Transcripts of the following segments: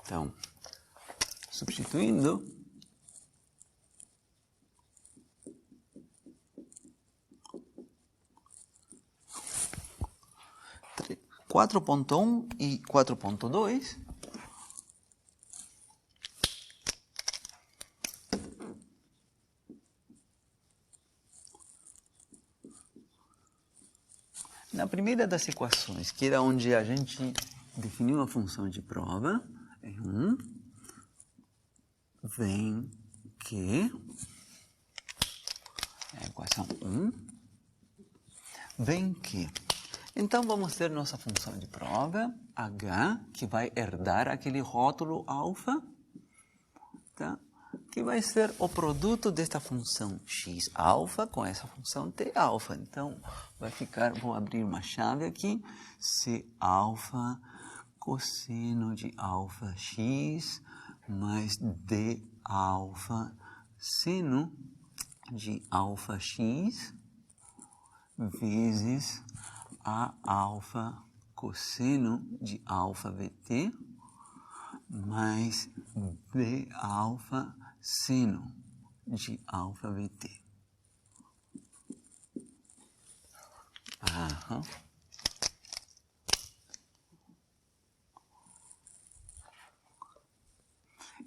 Então, substituindo, quatro ponto um e 4.2, na primeira das equações, que era onde a gente definiu a função de prova, em 1, vem que, a equação 1, vem que, então vamos ter nossa função de prova, h, que vai herdar aquele rótulo alfa, tá? Que vai ser o produto desta função x alfa com essa função t alfa. Então, vai ficar, vou abrir uma chave aqui, c alfa cosseno de alfa x mais d alfa seno de alfa x vezes a alfa cosseno de alfa bt mais b alfa seno de alfa bt. Aham.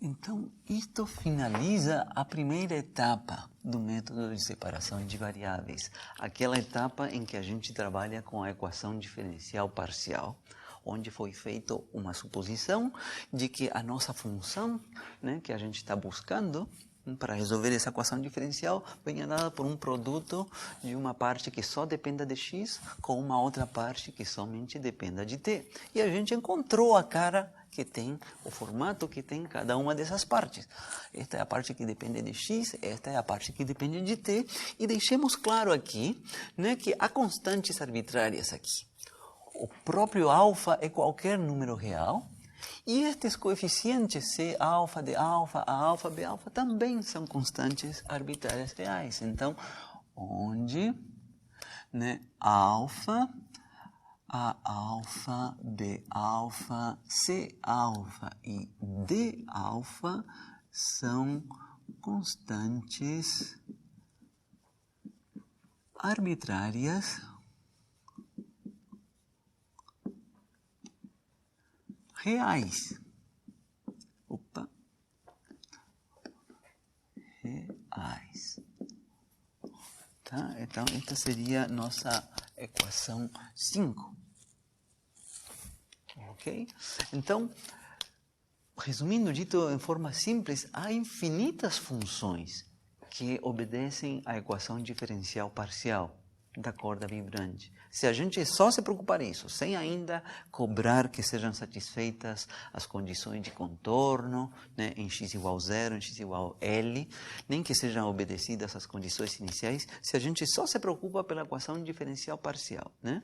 Então, isto finaliza a primeira etapa do método de separação de variáveis. Aquela etapa em que a gente trabalha com a equação diferencial parcial, onde foi feita uma suposição de que a nossa função, né, que a gente está buscando para resolver essa equação diferencial, venha dada por um produto de uma parte que só dependa de x com uma outra parte que somente dependa de t. E a gente encontrou a cara que tem, o formato que tem cada uma dessas partes. Esta é a parte que depende de x, esta é a parte que depende de t, e deixemos claro aqui, né, que há constantes arbitrárias aqui. O próprio alfa é qualquer número real, e estes coeficientes C alfa, D alfa, A alfa, B alfa também são constantes arbitrárias reais. Então, onde, né, alfa, A alfa, B alfa, C alfa e D alfa são constantes arbitrárias reais. Opa. Reais. Tá? Então, esta seria nossa equação 5. Ok? Então, resumindo dito em forma simples, há infinitas funções que obedecem à equação diferencial parcial da corda vibrante. Se a gente só se preocupar nisso, sem ainda cobrar que sejam satisfeitas as condições de contorno, né, em x igual 0, em x igual L, nem que sejam obedecidas as condições iniciais, se a gente só se preocupa pela equação diferencial parcial, né,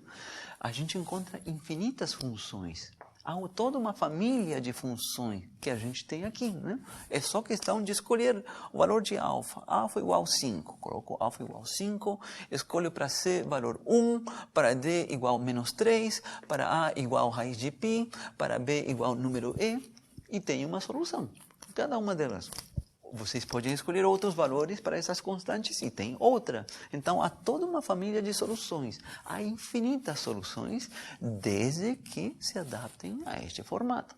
a gente encontra infinitas funções. Há toda uma família de funções que a gente tem aqui, né? É só questão de escolher o valor de alfa. Alfa igual 5. Coloco alfa igual 5. Escolho para C valor 1. Para D igual menos 3. Para A igual raiz de π. Para B igual número E. E tenho uma solução. Cada uma delas. Vocês podem escolher outros valores para essas constantes e tem outra. Então, há toda uma família de soluções. Há infinitas soluções, desde que se adaptem a este formato.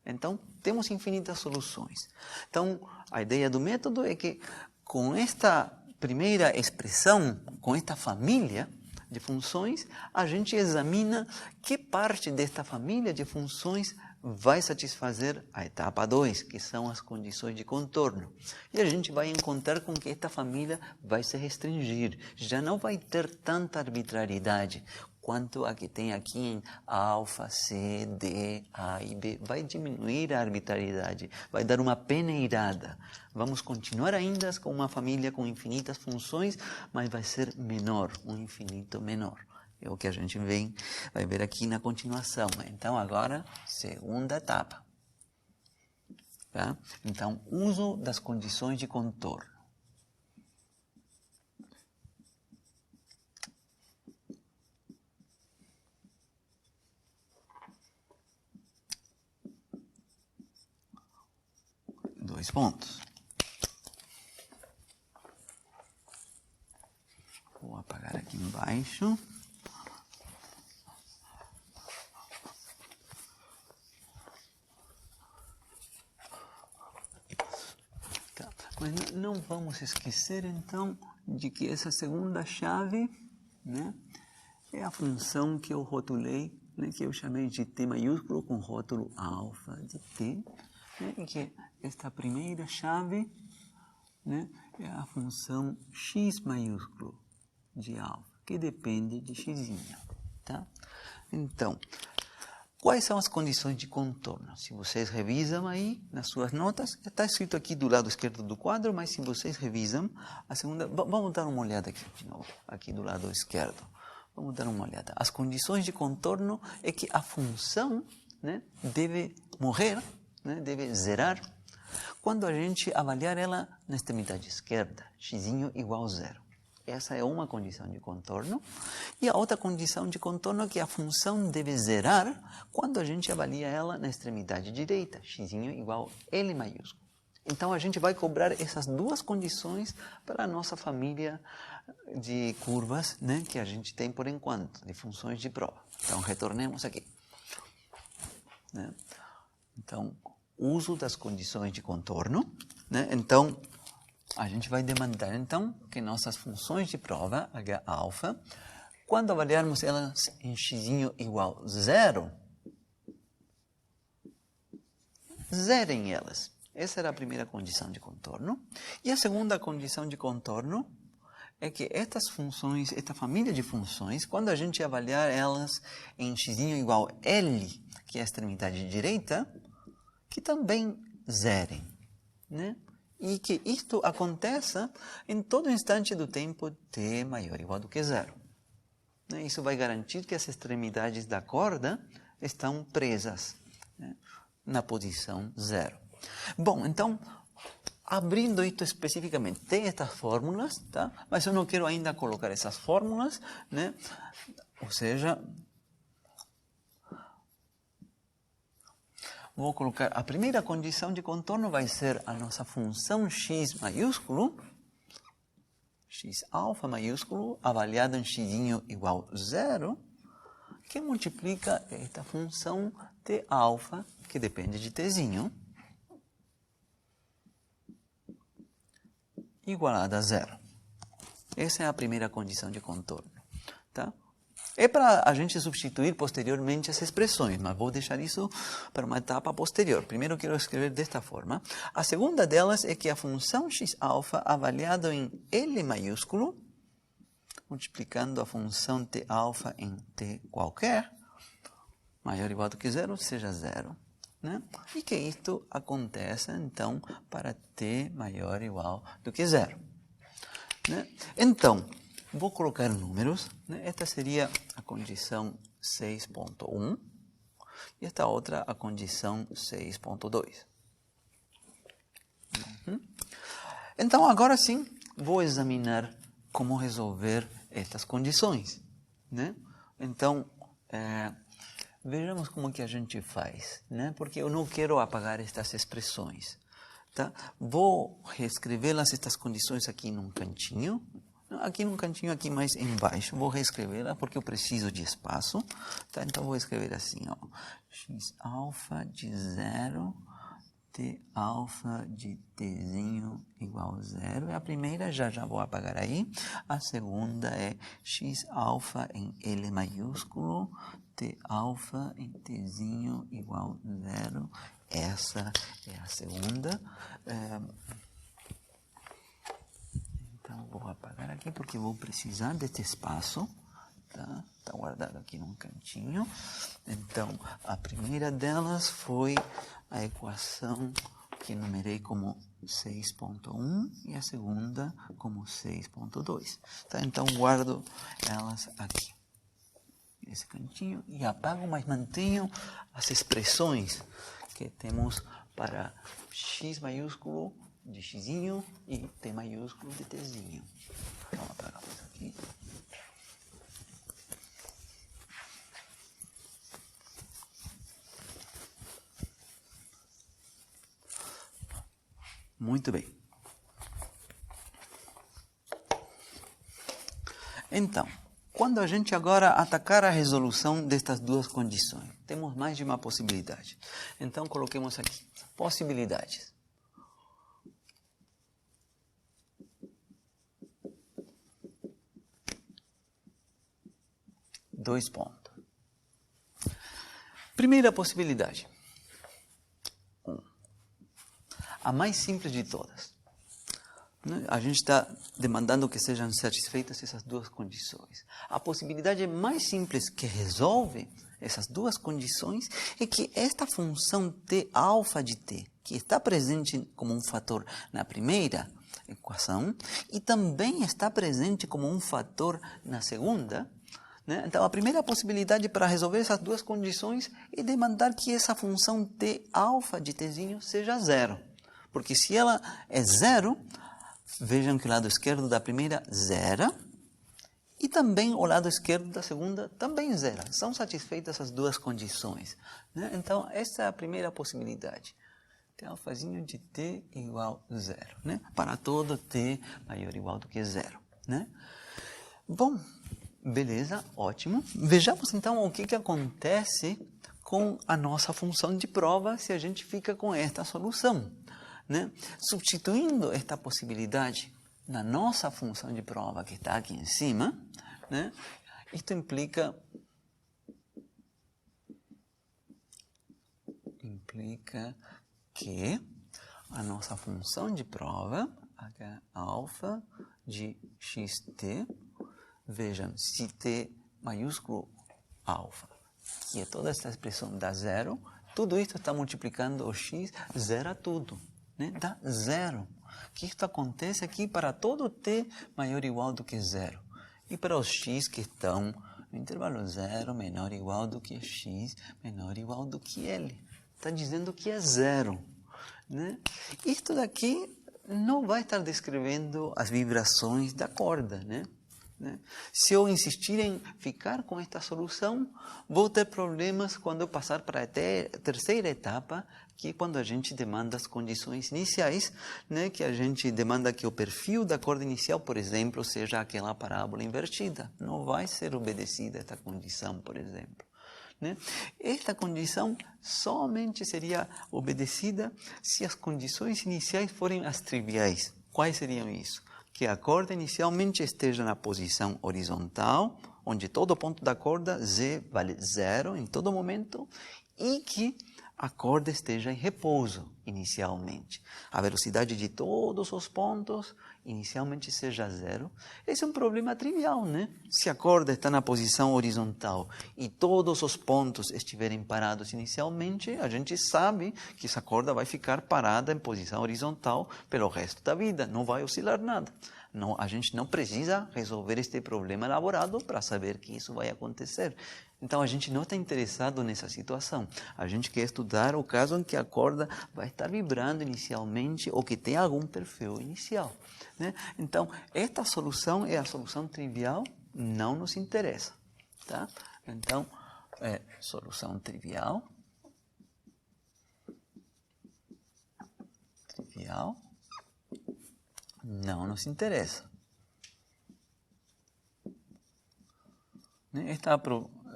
Então, temos infinitas soluções. Então, a ideia do método é que, com esta primeira expressão, com esta família de funções, a gente examina que parte desta família de funções vai satisfazer a etapa 2, que são as condições de contorno. E a gente vai encontrar com que esta família vai se restringir. Já não vai ter tanta arbitrariedade quanto a que tem aqui em alfa, C, D, A e B. Vai diminuir a arbitrariedade, vai dar uma peneirada. Vamos continuar ainda com uma família com infinitas funções, mas vai ser menor, um infinito menor. É o que a gente vai ver aqui na continuação. Então, agora, segunda etapa. Tá? Então, uso das condições de contorno. 2 pontos. Vou apagar aqui embaixo. Tá. Mas não vamos esquecer, então, de que essa segunda chave, né, é a função que eu rotulei, né, que eu chamei de T maiúsculo com rótulo alfa de T, né, e que esta primeira chave, né, é a função x maiúsculo de alfa, que depende de x. Tá? Então, quais são as condições de contorno? Se vocês revisam aí nas suas notas, está escrito aqui do lado esquerdo do quadro, mas se vocês revisam, a segunda... Vamos dar uma olhada aqui de novo, aqui do lado esquerdo. Vamos dar uma olhada. As condições de contorno é que a função, né, deve morrer, né, deve zerar, quando a gente avaliar ela na extremidade esquerda, x igual a 0. Essa é uma condição de contorno. E a outra condição de contorno é que a função deve zerar quando a gente avalia ela na extremidade direita, x igual a L maiúsculo. Então, a gente vai cobrar essas duas condições para a nossa família de curvas, né, que a gente tem por enquanto, de funções de prova. Então, retornemos aqui. Né? Então, uso das condições de contorno. Né? Então, a gente vai demandar, então, que nossas funções de prova, H-alfa, quando avaliarmos elas em x igual a 0, zerem elas. Essa era a primeira condição de contorno. E a segunda condição de contorno é que estas funções, esta família de funções, quando a gente avaliar elas em x igual a L, que é a extremidade direita, que também zerem, né? E que isto aconteça em todo instante do tempo t maior ou igual do que 0. Isso vai garantir que as extremidades da corda estão presas, né, na posição 0. Bom, então, abrindo isto especificamente, tem estas fórmulas, tá? Mas eu não quero ainda colocar essas fórmulas, né? Ou seja, vou colocar a primeira condição de contorno vai ser a nossa função x maiúsculo, x alfa maiúsculo, avaliada em x igual a 0, que multiplica esta função t alfa, que depende de tzinho, igualada a 0. Essa é a primeira condição de contorno. Tá? É para a gente substituir posteriormente as expressões, mas vou deixar isso para uma etapa posterior. Primeiro quero escrever desta forma. A segunda delas é que a função x-alfa avaliada em L maiúsculo, multiplicando a função t-alfa em t qualquer, maior ou igual do que 0, seja 0. Né? E que isto aconteça, então, para t maior ou igual do que 0. Né? Então, vou colocar números. Né? Esta seria a condição 6.1 e esta outra a condição 6.2. Então, agora sim, vou examinar como resolver estas condições. Né? Então, vejamos como que a gente faz, né? Porque eu não quero apagar estas expressões. Tá? Vou reescrevê-las, estas condições aqui num cantinho. Aqui num cantinho aqui mais embaixo, vou reescrevê-la porque eu preciso de espaço. Tá? Então, vou escrever assim, ó, x alfa de 0, t alfa de tzinho igual a 0. A primeira já vou apagar aí. A segunda é x alfa em L maiúsculo, t alfa em tzinho igual a 0. Essa é a segunda. Então, vou apagar aqui porque vou precisar desse espaço. Tá? Está guardado aqui num cantinho. Então, a primeira delas foi a equação que numerei como 6.1 e a segunda como 6.2. Tá? Então, guardo elas aqui, nesse cantinho, e apago, mas mantenho as expressões que temos para x maiúsculo de xzinho e t maiúsculo de tzinho. Vamos apagar isso aqui. Muito bem. Então, quando a gente agora atacar a resolução destas duas condições, temos mais de uma possibilidade. Então, coloquemos aqui, possibilidades. Dois pontos. Primeira possibilidade. A mais simples de todas. A gente está demandando que sejam satisfeitas essas duas condições. A possibilidade mais simples que resolve essas duas condições é que esta função t alfa de t, que está presente como um fator na primeira equação e também está presente como um fator na segunda, né? Então, a primeira possibilidade para resolver essas duas condições é demandar que essa função t alfa de tzinho seja zero. Porque se ela é zero, vejam que o lado esquerdo da primeira zera e também o lado esquerdo da segunda também zera. São satisfeitas as duas condições, né? Então, essa é a primeira possibilidade. T alfazinho de t igual a zero, né? Para todo t maior ou igual do que zero, né? Bom, beleza, ótimo. Vejamos então o que acontece com a nossa função de prova se a gente fica com esta solução, né? Substituindo esta possibilidade na nossa função de prova que está aqui em cima, né? Isto implica que a nossa função de prova, h alfa de xt, vejam, se t maiúsculo alfa, que é toda essa expressão dá zero, tudo isso está multiplicando o x, zera tudo, né? Dá zero. Que isto acontece aqui para todo t maior ou igual do que zero. E para os x que estão no intervalo zero menor ou igual do que x, menor ou igual do que l. Está dizendo que é zero, né? Isto daqui não vai estar descrevendo as vibrações da corda, né? Se eu insistir em ficar com esta solução, vou ter problemas quando eu passar para a terceira etapa, que é quando a gente demanda as condições iniciais, né? Que a gente demanda que o perfil da corda inicial, por exemplo, seja aquela parábola invertida. Não vai ser obedecida esta condição, por exemplo, né? Esta condição somente seria obedecida se as condições iniciais forem as triviais. Quais seriam isso? Que a corda inicialmente esteja na posição horizontal, onde todo ponto da corda z vale zero em todo momento, e que a corda esteja em repouso inicialmente. A velocidade de todos os pontos inicialmente seja zero. Esse é um problema trivial, né? Se a corda está na posição horizontal e todos os pontos estiverem parados inicialmente, a gente sabe que essa corda vai ficar parada em posição horizontal pelo resto da vida, não vai oscilar nada. Não, a gente não precisa resolver este problema elaborado para saber que isso vai acontecer. Então, a gente não está interessado nessa situação. A gente quer estudar o caso em que a corda vai estar vibrando inicialmente ou que tem algum perfil inicial, né? Então, esta solução é a solução trivial, não nos interessa, tá? Então, solução trivial, não nos interessa.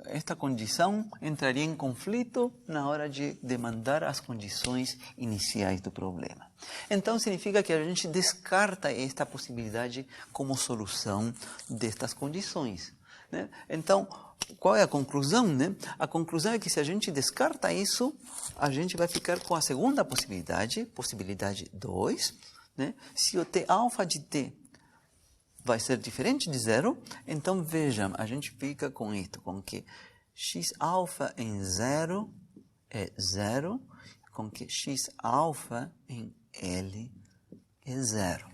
Esta condição entraria em conflito na hora de demandar as condições iniciais do problema. Então, significa que a gente descarta esta possibilidade como solução destas condições, né? Então, qual é a conclusão, né? A conclusão é que se a gente descarta isso, a gente vai ficar com a segunda possibilidade, possibilidade 2, né? Se o t alfa de t vai ser diferente de zero, então vejam, a gente fica com isto, com que x alfa em zero é zero, com que x alfa em L é zero,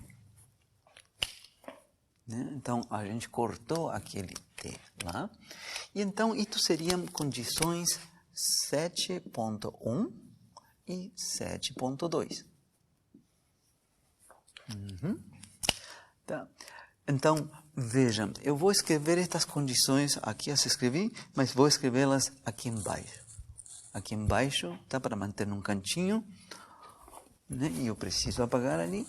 né? Então, a gente cortou aquele t lá. E então, isso seriam condições 7.1 e 7.2. Tá. Então, vejam, eu vou escrever estas condições, aqui as escrevi, mas vou escrevê-las aqui embaixo. Aqui embaixo, tá, para manter num cantinho. né? E eu preciso apagar ali.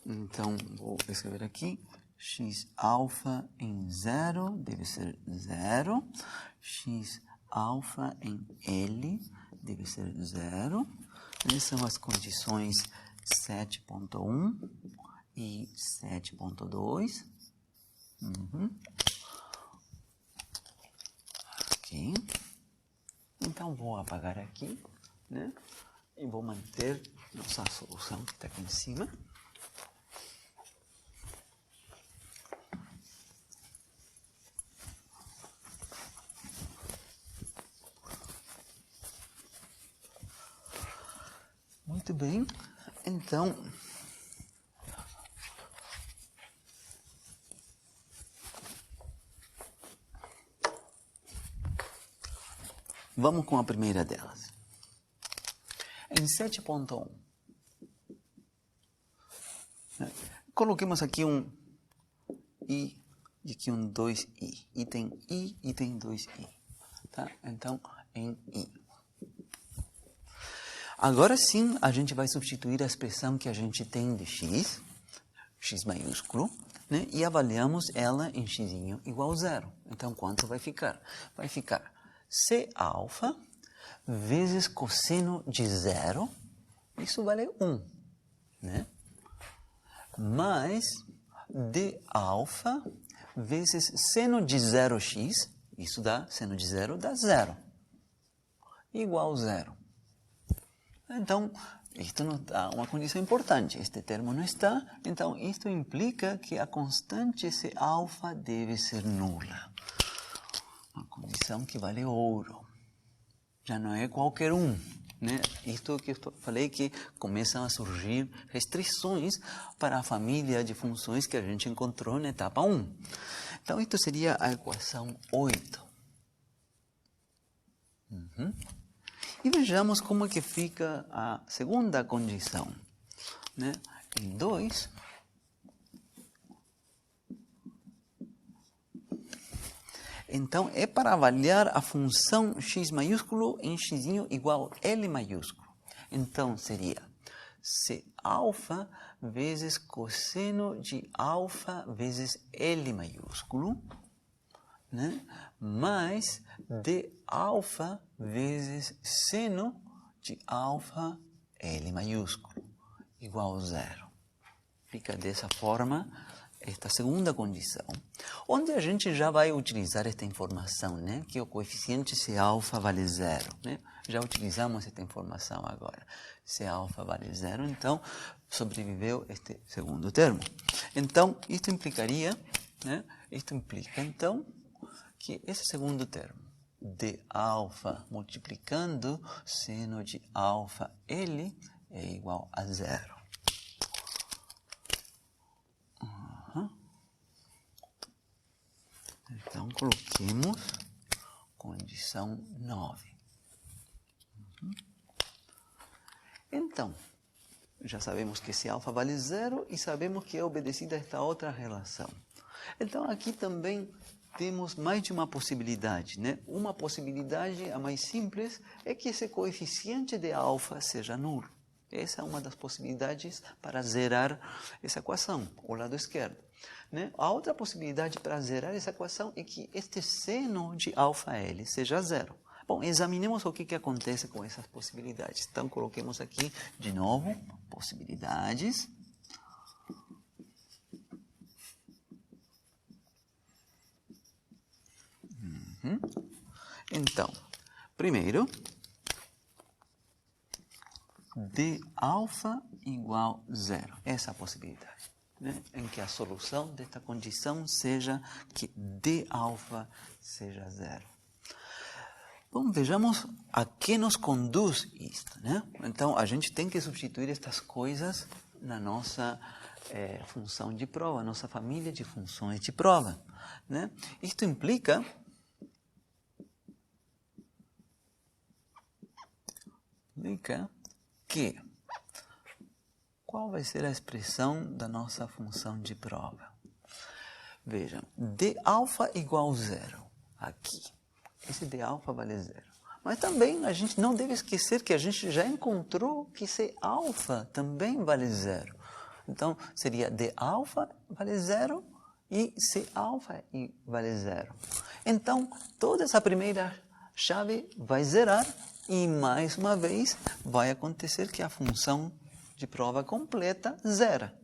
Então, vou escrever aqui, x alfa em 0 deve ser 0, x alfa em L deve ser 0. Essas são as condições 7.1 e 7.2. Ok. Então, vou apagar aqui, né? E vou manter nossa solução que está aqui em cima. Muito bem, então, vamos com a primeira delas. Em 7.1, coloquemos aqui um i e aqui um 2i. Item i, item 2i. Tá? Então, em i. Agora sim, a gente vai substituir a expressão que a gente tem de x, x maiúsculo, né? E avaliamos ela em x igual a 0. Então, quanto vai ficar? Vai ficar c alfa vezes cosseno de 0, isso vale 1, né? Mais d alfa vezes seno de 0x, isso dá, seno de 0 dá 0, igual a 0. Então, isto não dá uma condição importante, este termo não está, então isto implica que a constante C alfa deve ser nula. Uma condição que vale ouro. Já não é qualquer um, né? Isto que eu falei que começam a surgir restrições para a família de funções que a gente encontrou na etapa 1. Então, isto seria a equação 8. E vejamos como é que fica a segunda condição, né? Em 2, então é para avaliar a função x maiúsculo em x igual a L maiúsculo. Então seria C alfa vezes cosseno de alfa vezes L maiúsculo, né? Mais d alfa vezes seno de alfa L maiúsculo, igual a 0. Fica dessa forma esta segunda condição, onde a gente já vai utilizar esta informação, né? Que o coeficiente C alfa vale 0. Né? Já utilizamos esta informação agora. C alfa vale 0, então sobreviveu este segundo termo. Então, isto implicaria, né? Isto implica, então, que esse segundo termo, d alfa multiplicando seno de alfa L é igual a 0. Então, coloquemos condição 9. Então, já sabemos que esse alfa vale 0 e sabemos que é obedecida a esta outra relação. Então, aqui também temos mais de uma possibilidade, né? Uma possibilidade, a mais simples, é que esse coeficiente de alfa seja nulo. Essa é uma das possibilidades para zerar essa equação, o lado esquerdo. Né? A outra possibilidade para zerar essa equação é que este seno de alfa L seja 0. Bom, examinemos o que acontece com essas possibilidades. Então, coloquemos aqui, de novo, possibilidades. Então, primeiro, d alfa igual a 0. Essa é a possibilidade, né? Em que a solução desta condição seja que d alfa seja 0. Bom, vejamos a que nos conduz isto, né? Então, a gente tem que substituir estas coisas na nossa função de prova, nossa família de funções de prova, né? Isto implica que qual vai ser a expressão da nossa função de prova? Vejam, d alfa igual a 0, aqui. Esse d alfa vale 0. Mas também a gente não deve esquecer que a gente já encontrou que C alfa também vale 0. Então, seria d alfa vale 0 e C alfa vale 0. Então, toda essa primeira chave vai zerar e, mais uma vez, vai acontecer que a função de prova completa zera,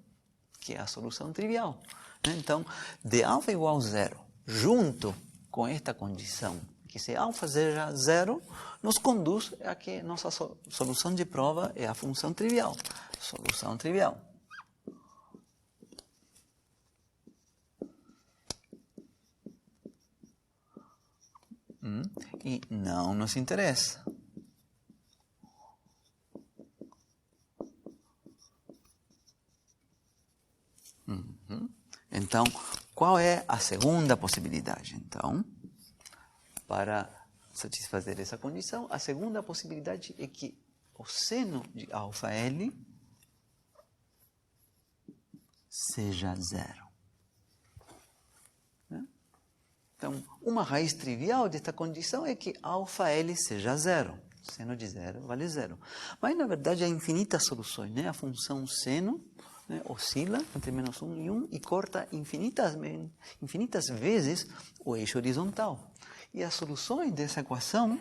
que é a solução trivial. Então, d alfa igual a 0, junto com esta condição, que se alfa seja 0, nos conduz a que nossa solução de prova é a função trivial. Solução trivial. E não nos interessa. Então, qual é a segunda possibilidade? Então, para satisfazer essa condição, a segunda possibilidade é que o seno de alfa L seja 0. Então, uma raiz trivial desta condição é que alfa L seja 0. Seno de 0 vale 0. Mas, na verdade, há infinitas soluções. A função seno oscila entre menos 1 e 1 e corta infinitas vezes o eixo horizontal. E as soluções dessa equação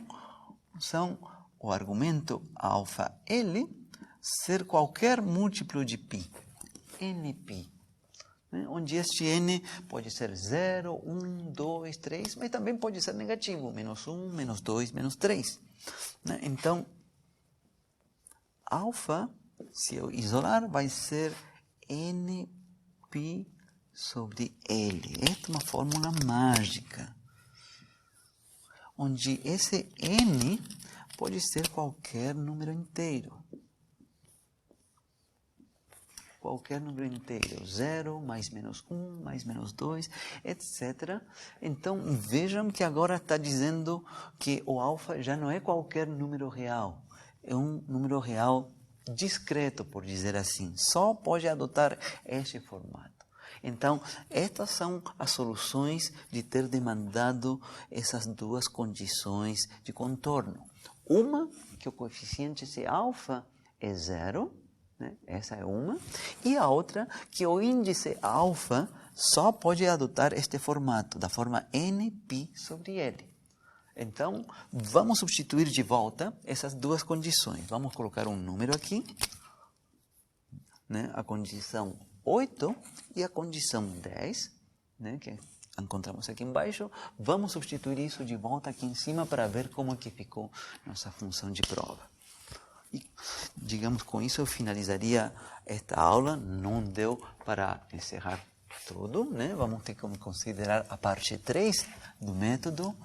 são o argumento alfa L ser qualquer múltiplo de π, nπ, onde este n pode ser 0, 1, 2, 3, mas também pode ser negativo, menos 1, menos 2, menos 3. Então, alfa, se eu isolar, vai ser nπ sobre L. Esta é uma fórmula mágica, onde esse n pode ser qualquer número inteiro. Qualquer número inteiro, 0, mais menos 1, mais menos 2, etc. Então, vejam que agora está dizendo que o alfa já não é qualquer número real. É um número real discreto, por dizer assim. Só pode adotar este formato. Então, estas são as soluções de ter demandado essas duas condições de contorno. Uma, que o coeficiente C alfa é 0, essa é uma, e a outra, que o índice alfa só pode adotar este formato, da forma nπ sobre L. Então, vamos substituir de volta essas duas condições. Vamos colocar um número aqui, a condição 8 e a condição 10, que encontramos aqui embaixo. Vamos substituir isso de volta aqui em cima para ver como que ficou nossa função de prova. E, digamos, com isso eu finalizaria esta aula. Não deu para encerrar tudo, Vamos ter que considerar a parte 3 do método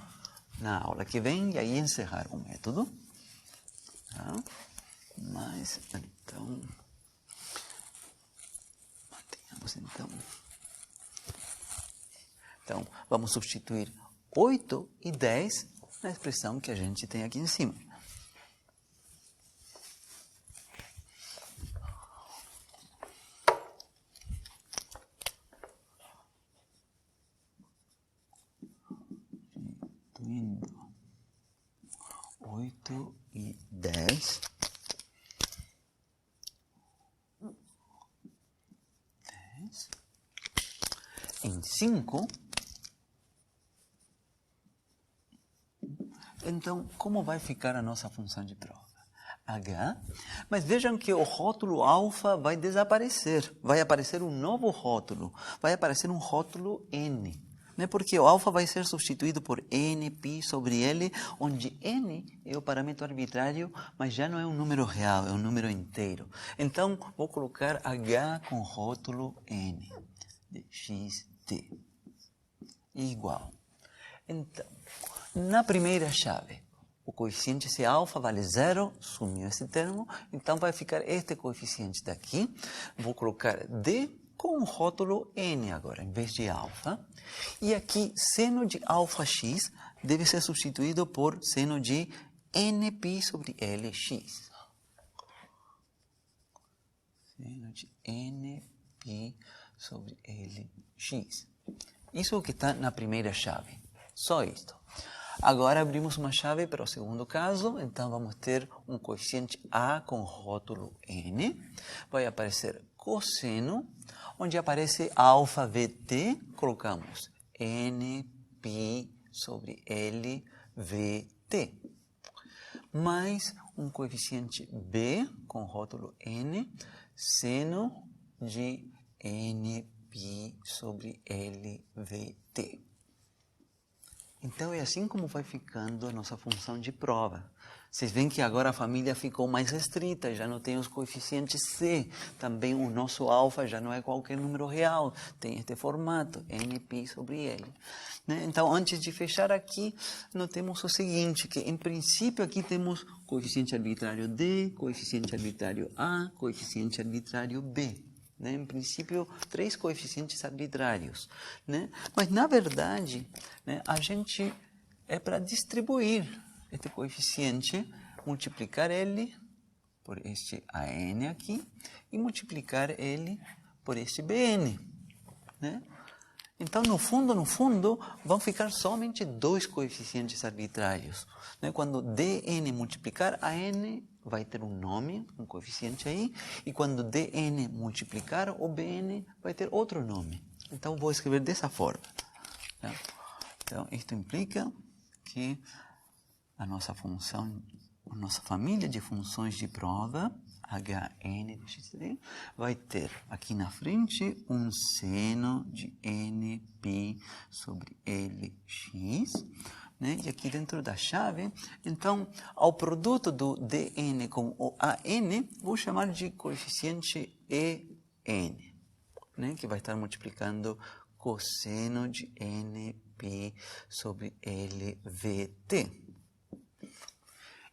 na aula que vem e aí encerrar o método. Tá? Mas, então... Então, vamos substituir 8 e 10 na expressão que a gente tem aqui em cima. Substituindo 8 e 10... em 5, então, como vai ficar a nossa função de prova? H, mas vejam que o rótulo alfa vai desaparecer, vai aparecer um novo rótulo, vai aparecer um rótulo n, porque o alfa vai ser substituído por nπ sobre L, onde n é o parâmetro arbitrário, mas já não é um número real, é um número inteiro. Então, vou colocar H com rótulo n, de x, t, igual. Então, na primeira chave, o coeficiente C alfa vale 0, sumiu esse termo, então vai ficar este coeficiente daqui. Vou colocar D com o rótulo N agora, em vez de alfa. E aqui, seno de alfa x deve ser substituído por seno de nπ sobre Lx. Seno de nπ sobre Lx. Isso que está na primeira chave. Só isto. Agora abrimos uma chave para o segundo caso, então vamos ter um coeficiente A com rótulo N. Vai aparecer cosseno, onde aparece alfa VT, colocamos NΠ sobre L VT. Mais um coeficiente B com rótulo N, seno de NΠ sobre LVT. Então, é assim como vai ficando a nossa função de prova. Vocês veem que agora a família ficou mais restrita, já não tem os coeficientes C. Também o nosso alfa já não é qualquer número real, tem este formato, NΠ sobre L. Então, antes de fechar aqui, notemos o seguinte, que em princípio aqui temos coeficiente arbitrário D, coeficiente arbitrário A, coeficiente arbitrário B. Em princípio, 3 coeficientes arbitrários. Mas, na verdade, a gente é para distribuir este coeficiente, multiplicar ele por este AN aqui e multiplicar ele por este BN. Então, no fundo, vão ficar somente 2 coeficientes arbitrários. Quando dn multiplicar AN, vai ter um nome, um coeficiente aí, e quando dn multiplicar o bn, vai ter outro nome. Então, vou escrever dessa forma. Então, isto implica que a nossa função, a nossa família de funções de prova, Hn de x3, vai ter aqui na frente um seno de NΠ sobre Lx, e aqui dentro da chave, então, ao produto do dn com o an, vou chamar de coeficiente En, que vai estar multiplicando cosseno de NP sobre LVT.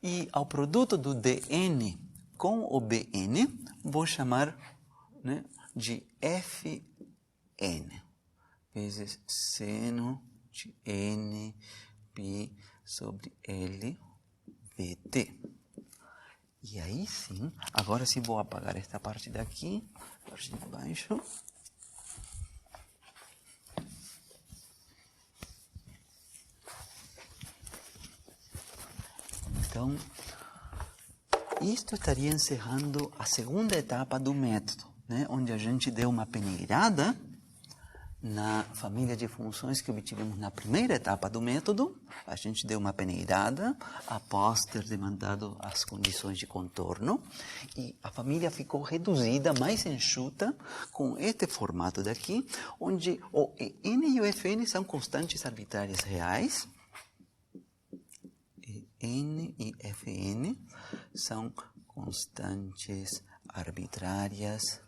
E ao produto do dn com o bn, vou chamar de Fn, vezes seno de NP sobre LVT. E aí sim, agora sim vou apagar esta parte daqui, parte de baixo. Então, isto estaria encerrando a segunda etapa do método, onde a gente deu uma peneirada na família de funções que obtivemos na primeira etapa do método. A gente deu uma peneirada após ter demandado as condições de contorno e a família ficou reduzida, mais enxuta, com este formato daqui, onde o N e o Fn são constantes arbitrárias reais. N e Fn são constantes arbitrárias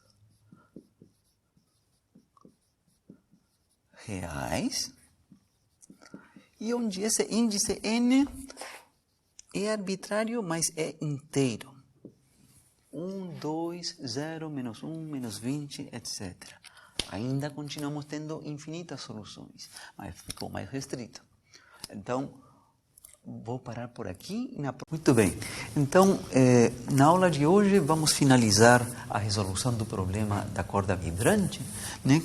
reais, e onde esse índice N é arbitrário, mas é inteiro. 1, 2, 0, menos 1, menos 20, etc. Ainda continuamos tendo infinitas soluções, mas ficou mais restrito. Então, vou parar por aqui. Muito bem. Então, na aula de hoje, vamos finalizar a resolução do problema da corda vibrante,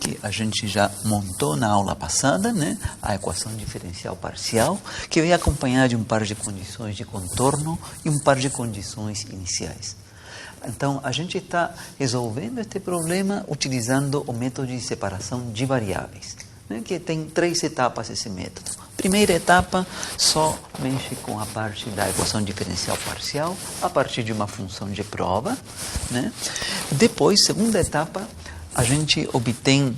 que a gente já montou na aula passada, a equação diferencial parcial, que vem acompanhada de um par de condições de contorno e um par de condições iniciais. Então, a gente está resolvendo este problema utilizando o método de separação de variáveis, que tem 3 etapas esse método. Primeira etapa só mexe com a parte da equação diferencial parcial a partir de uma função de prova. Depois, segunda etapa, a gente obtém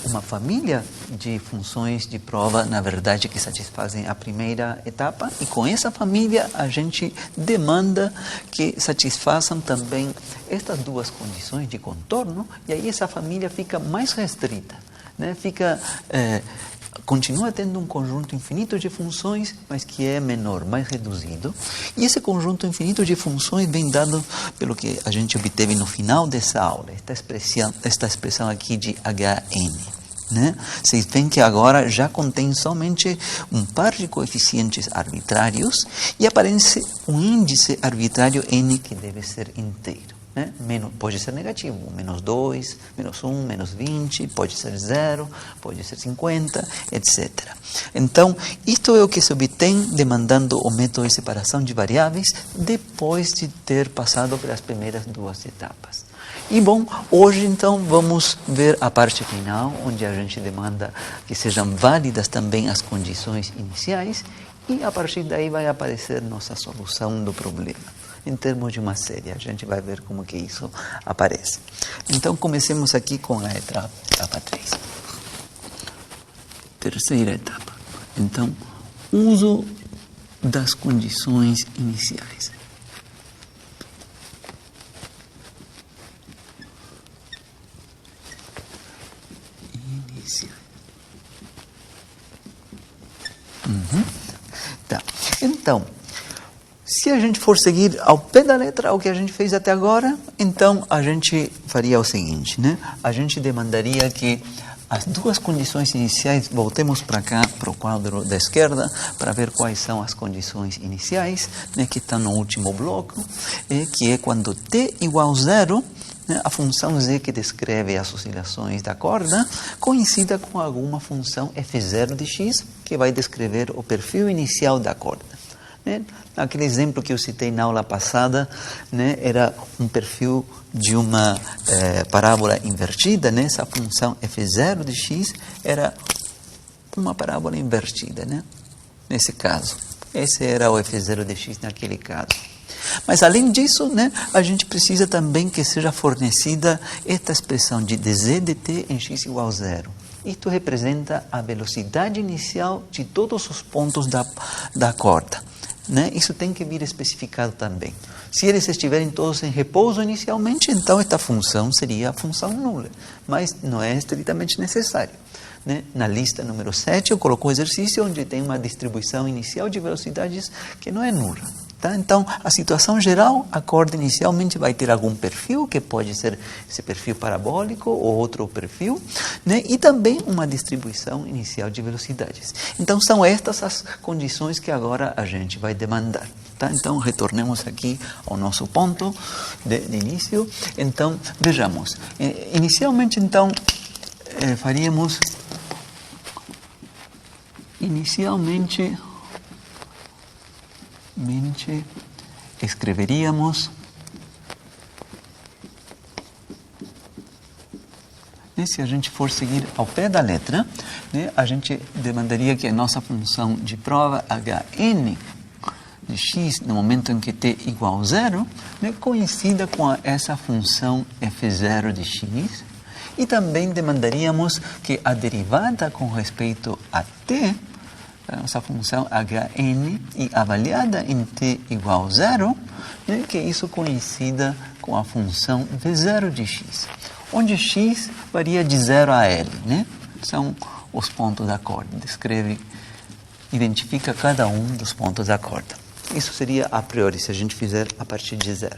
uma família de funções de prova, na verdade, que satisfazem a primeira etapa, e com essa família a gente demanda que satisfaçam também estas 2 condições de contorno, e aí essa família fica mais restrita, continua tendo um conjunto infinito de funções, mas que é menor, mais reduzido. E esse conjunto infinito de funções vem dado pelo que a gente obteve no final dessa aula, esta expressão aqui de Hn. Vocês veem que agora já contém somente um par de coeficientes arbitrários e aparece um índice arbitrário n que deve ser inteiro. né? Pode ser negativo, -2, -1, -20, pode ser 0, pode ser 50, etc. Então, isto é o que se obtém demandando o método de separação de variáveis depois de ter passado pelas primeiras duas etapas. E bom, hoje então vamos ver a parte final, onde a gente demanda que sejam válidas também as condições iniciais e a partir daí vai aparecer nossa solução do problema. Em termos de uma série, a gente vai ver como que isso aparece. Então, comecemos aqui com a etapa 3. Terceira etapa. Então, uso das condições iniciais. Tá. Então, se a gente for seguir ao pé da letra o que a gente fez até agora, então a gente faria o seguinte, né? A gente demandaria que as duas condições iniciais, voltemos para cá, para o quadro da esquerda, para ver quais são as condições iniciais, né, que estão no último bloco, que é quando t igual a 0, né, a função z que descreve as oscilações da corda coincida com alguma função f0 de x, que vai descrever o perfil inicial da corda. Né? Aquele exemplo que eu citei na aula passada, né, era um perfil de uma parábola invertida, né? Essa função f0 de x era uma parábola invertida, né? Nesse caso. Esse era o f0 de x naquele caso. Mas além disso, né, a gente precisa também que seja fornecida esta expressão de dz dt em x igual a 0. Isto representa a velocidade inicial de todos os pontos da corda. Né? Isso tem que vir especificado também. Se eles estiverem todos em repouso inicialmente, então esta função seria a função nula. Mas não é estritamente necessário. Né? Na lista número 7 eu coloco o exercício onde tem uma distribuição inicial de velocidades que não é nula. Tá? Então, a situação geral, a corda inicialmente vai ter algum perfil, que pode ser esse perfil parabólico ou outro perfil, né? E também uma distribuição inicial de velocidades. Então, são estas as condições que agora a gente vai demandar. Tá? Então, retornemos aqui ao nosso ponto de início. Então, vejamos. Inicialmente, então, faríamos... escreveríamos, né, se a gente for seguir ao pé da letra, né, a gente demandaria que a nossa função de prova Hn de x, no momento em que t igual a 0, né, coincida com essa função f0 de x, e também demandaríamos que a derivada com respeito a t, a nossa função Hn, e avaliada em t igual a 0, né, que isso coincida com a função v0 de x, onde x varia de 0 a l, né? São os pontos da corda, identifica cada um dos pontos da corda. Isso seria a priori, se a gente fizer a partir de 0.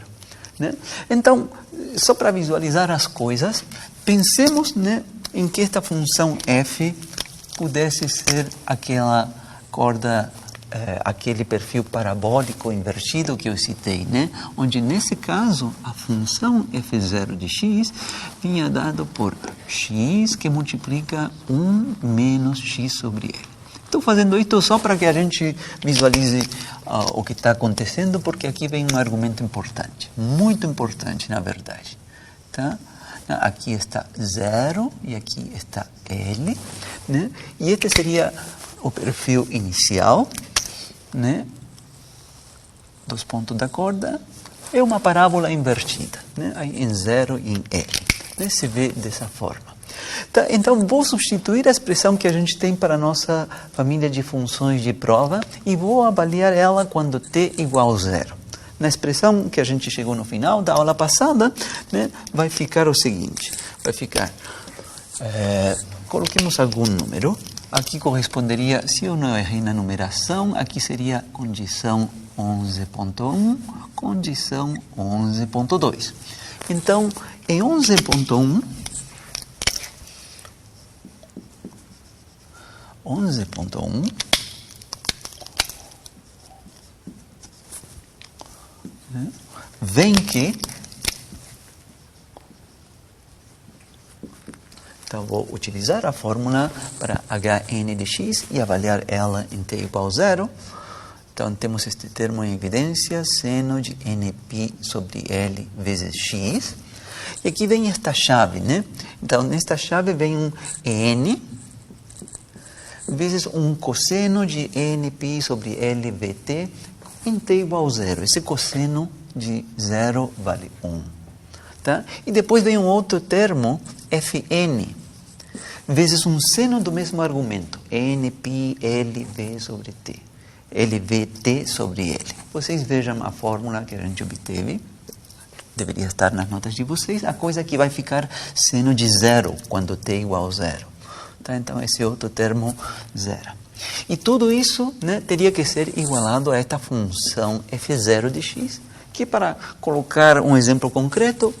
Né? Então, só para visualizar as coisas, pensemos, né, em que esta função f pudesse ser aquela corda, aquele perfil parabólico invertido que eu citei, né? Onde nesse caso a função f0 de x vinha dado por x que multiplica 1 menos x sobre l. Estou fazendo isso só para que a gente visualize o que está acontecendo, porque aqui vem um argumento importante, muito importante na verdade. Tá? Aqui está 0 e aqui está L, né? E este seria o perfil inicial, né, dos pontos da corda. É uma parábola invertida, né, em 0 e em L. Né? Se vê dessa forma. Tá, então, vou substituir a expressão que a gente tem para a nossa família de funções de prova e vou avaliar ela quando t igual a 0. Na expressão que a gente chegou no final da aula passada, né, vai ficar o seguinte, vai ficar, coloquemos algum número, aqui corresponderia, se eu não errei na numeração, aqui seria condição 11.1, condição 11.2. Então, em 11.1, vem que Então, vou utilizar a fórmula para Hn de x e avaliar ela em t igual a 0. Então, temos este termo em evidência, seno de nπ sobre L vezes x. E aqui vem esta chave, né? Então, nesta chave vem um n vezes um cosseno de nπ sobre L vt em t igual a 0. Esse cosseno de 0 vale 1. Tá? E depois vem um outro termo, Fn, vezes um seno do mesmo argumento, nπ Lv sobre t, Lvt sobre L. Vocês vejam a fórmula que a gente obteve, deveria estar nas notas de vocês, a coisa que vai ficar seno de 0 quando t igual a 0. Tá? Então, esse outro termo, 0. E tudo isso, né, teria que ser igualado a esta função f0 de x, que para colocar um exemplo concreto,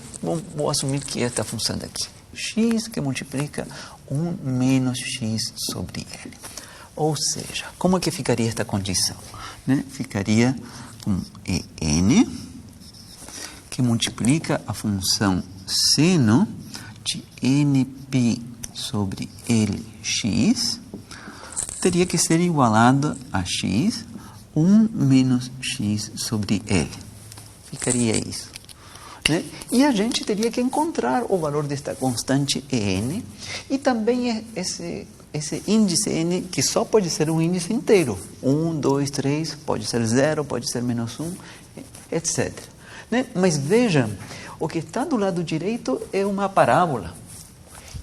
vou assumir que é esta função daqui. X que multiplica 1 menos x sobre L. Ou seja, como é que ficaria esta condição? Né? Ficaria com En, que multiplica a função seno de nπ sobre Lx, teria que ser igualado a x, 1 menos x sobre L. Ficaria isso. Né? E a gente teria que encontrar o valor desta constante En e também esse índice N, que só pode ser um índice inteiro. 1, 2, 3, pode ser 0, pode ser menos 1, etc. Né? Mas vejam, o que está do lado direito é uma parábola.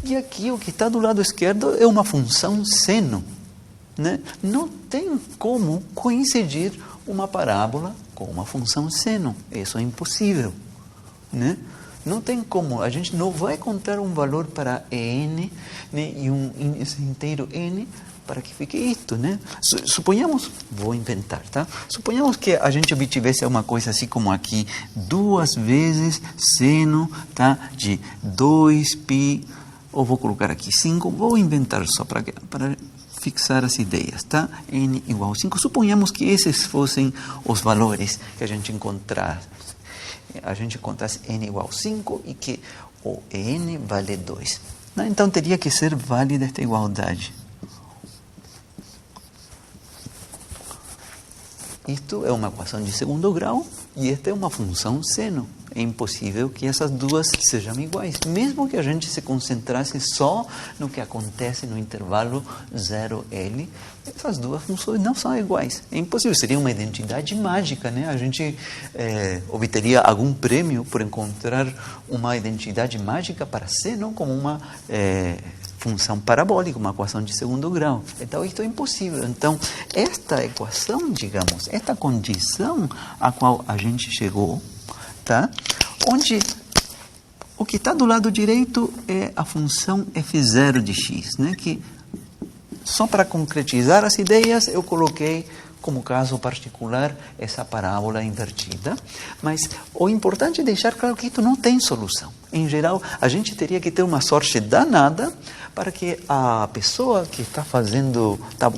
E aqui o que está do lado esquerdo é uma função seno. Né? Não tem como coincidir uma parábola com uma função seno. Isso é impossível. Né? Não tem como. A gente não vai encontrar um valor para n, né, e um índice inteiro n para que fique isto. Né? Suponhamos, vou inventar, tá? Suponhamos que a gente obtivesse uma coisa assim como aqui, 2 vezes seno, tá, de 2π, ou vou colocar aqui 5, vou inventar só para fixar as ideias, tá? N igual a 5. Suponhamos que esses fossem os valores que a gente encontrasse n igual a 5 e que o n vale 2. Né? Então, teria que ser válida esta igualdade. Isto é uma equação de segundo grau e esta é uma função seno. É impossível que essas duas sejam iguais, mesmo que a gente se concentrasse só no que acontece no intervalo 0L, essas duas funções não são iguais. É impossível, seria uma identidade mágica, né? A gente obteria algum prêmio por encontrar uma identidade mágica para seno como uma função parabólica, uma equação de segundo grau. Então, isto é impossível. Então, esta equação, digamos, esta condição a qual a gente chegou, tá? Onde o que está do lado direito é a função f0 de x, né? Que só para concretizar as ideias eu coloquei como caso particular essa parábola invertida, mas o importante é deixar claro que isso não tem solução. Em geral, a gente teria que ter uma sorte danada para que a pessoa que está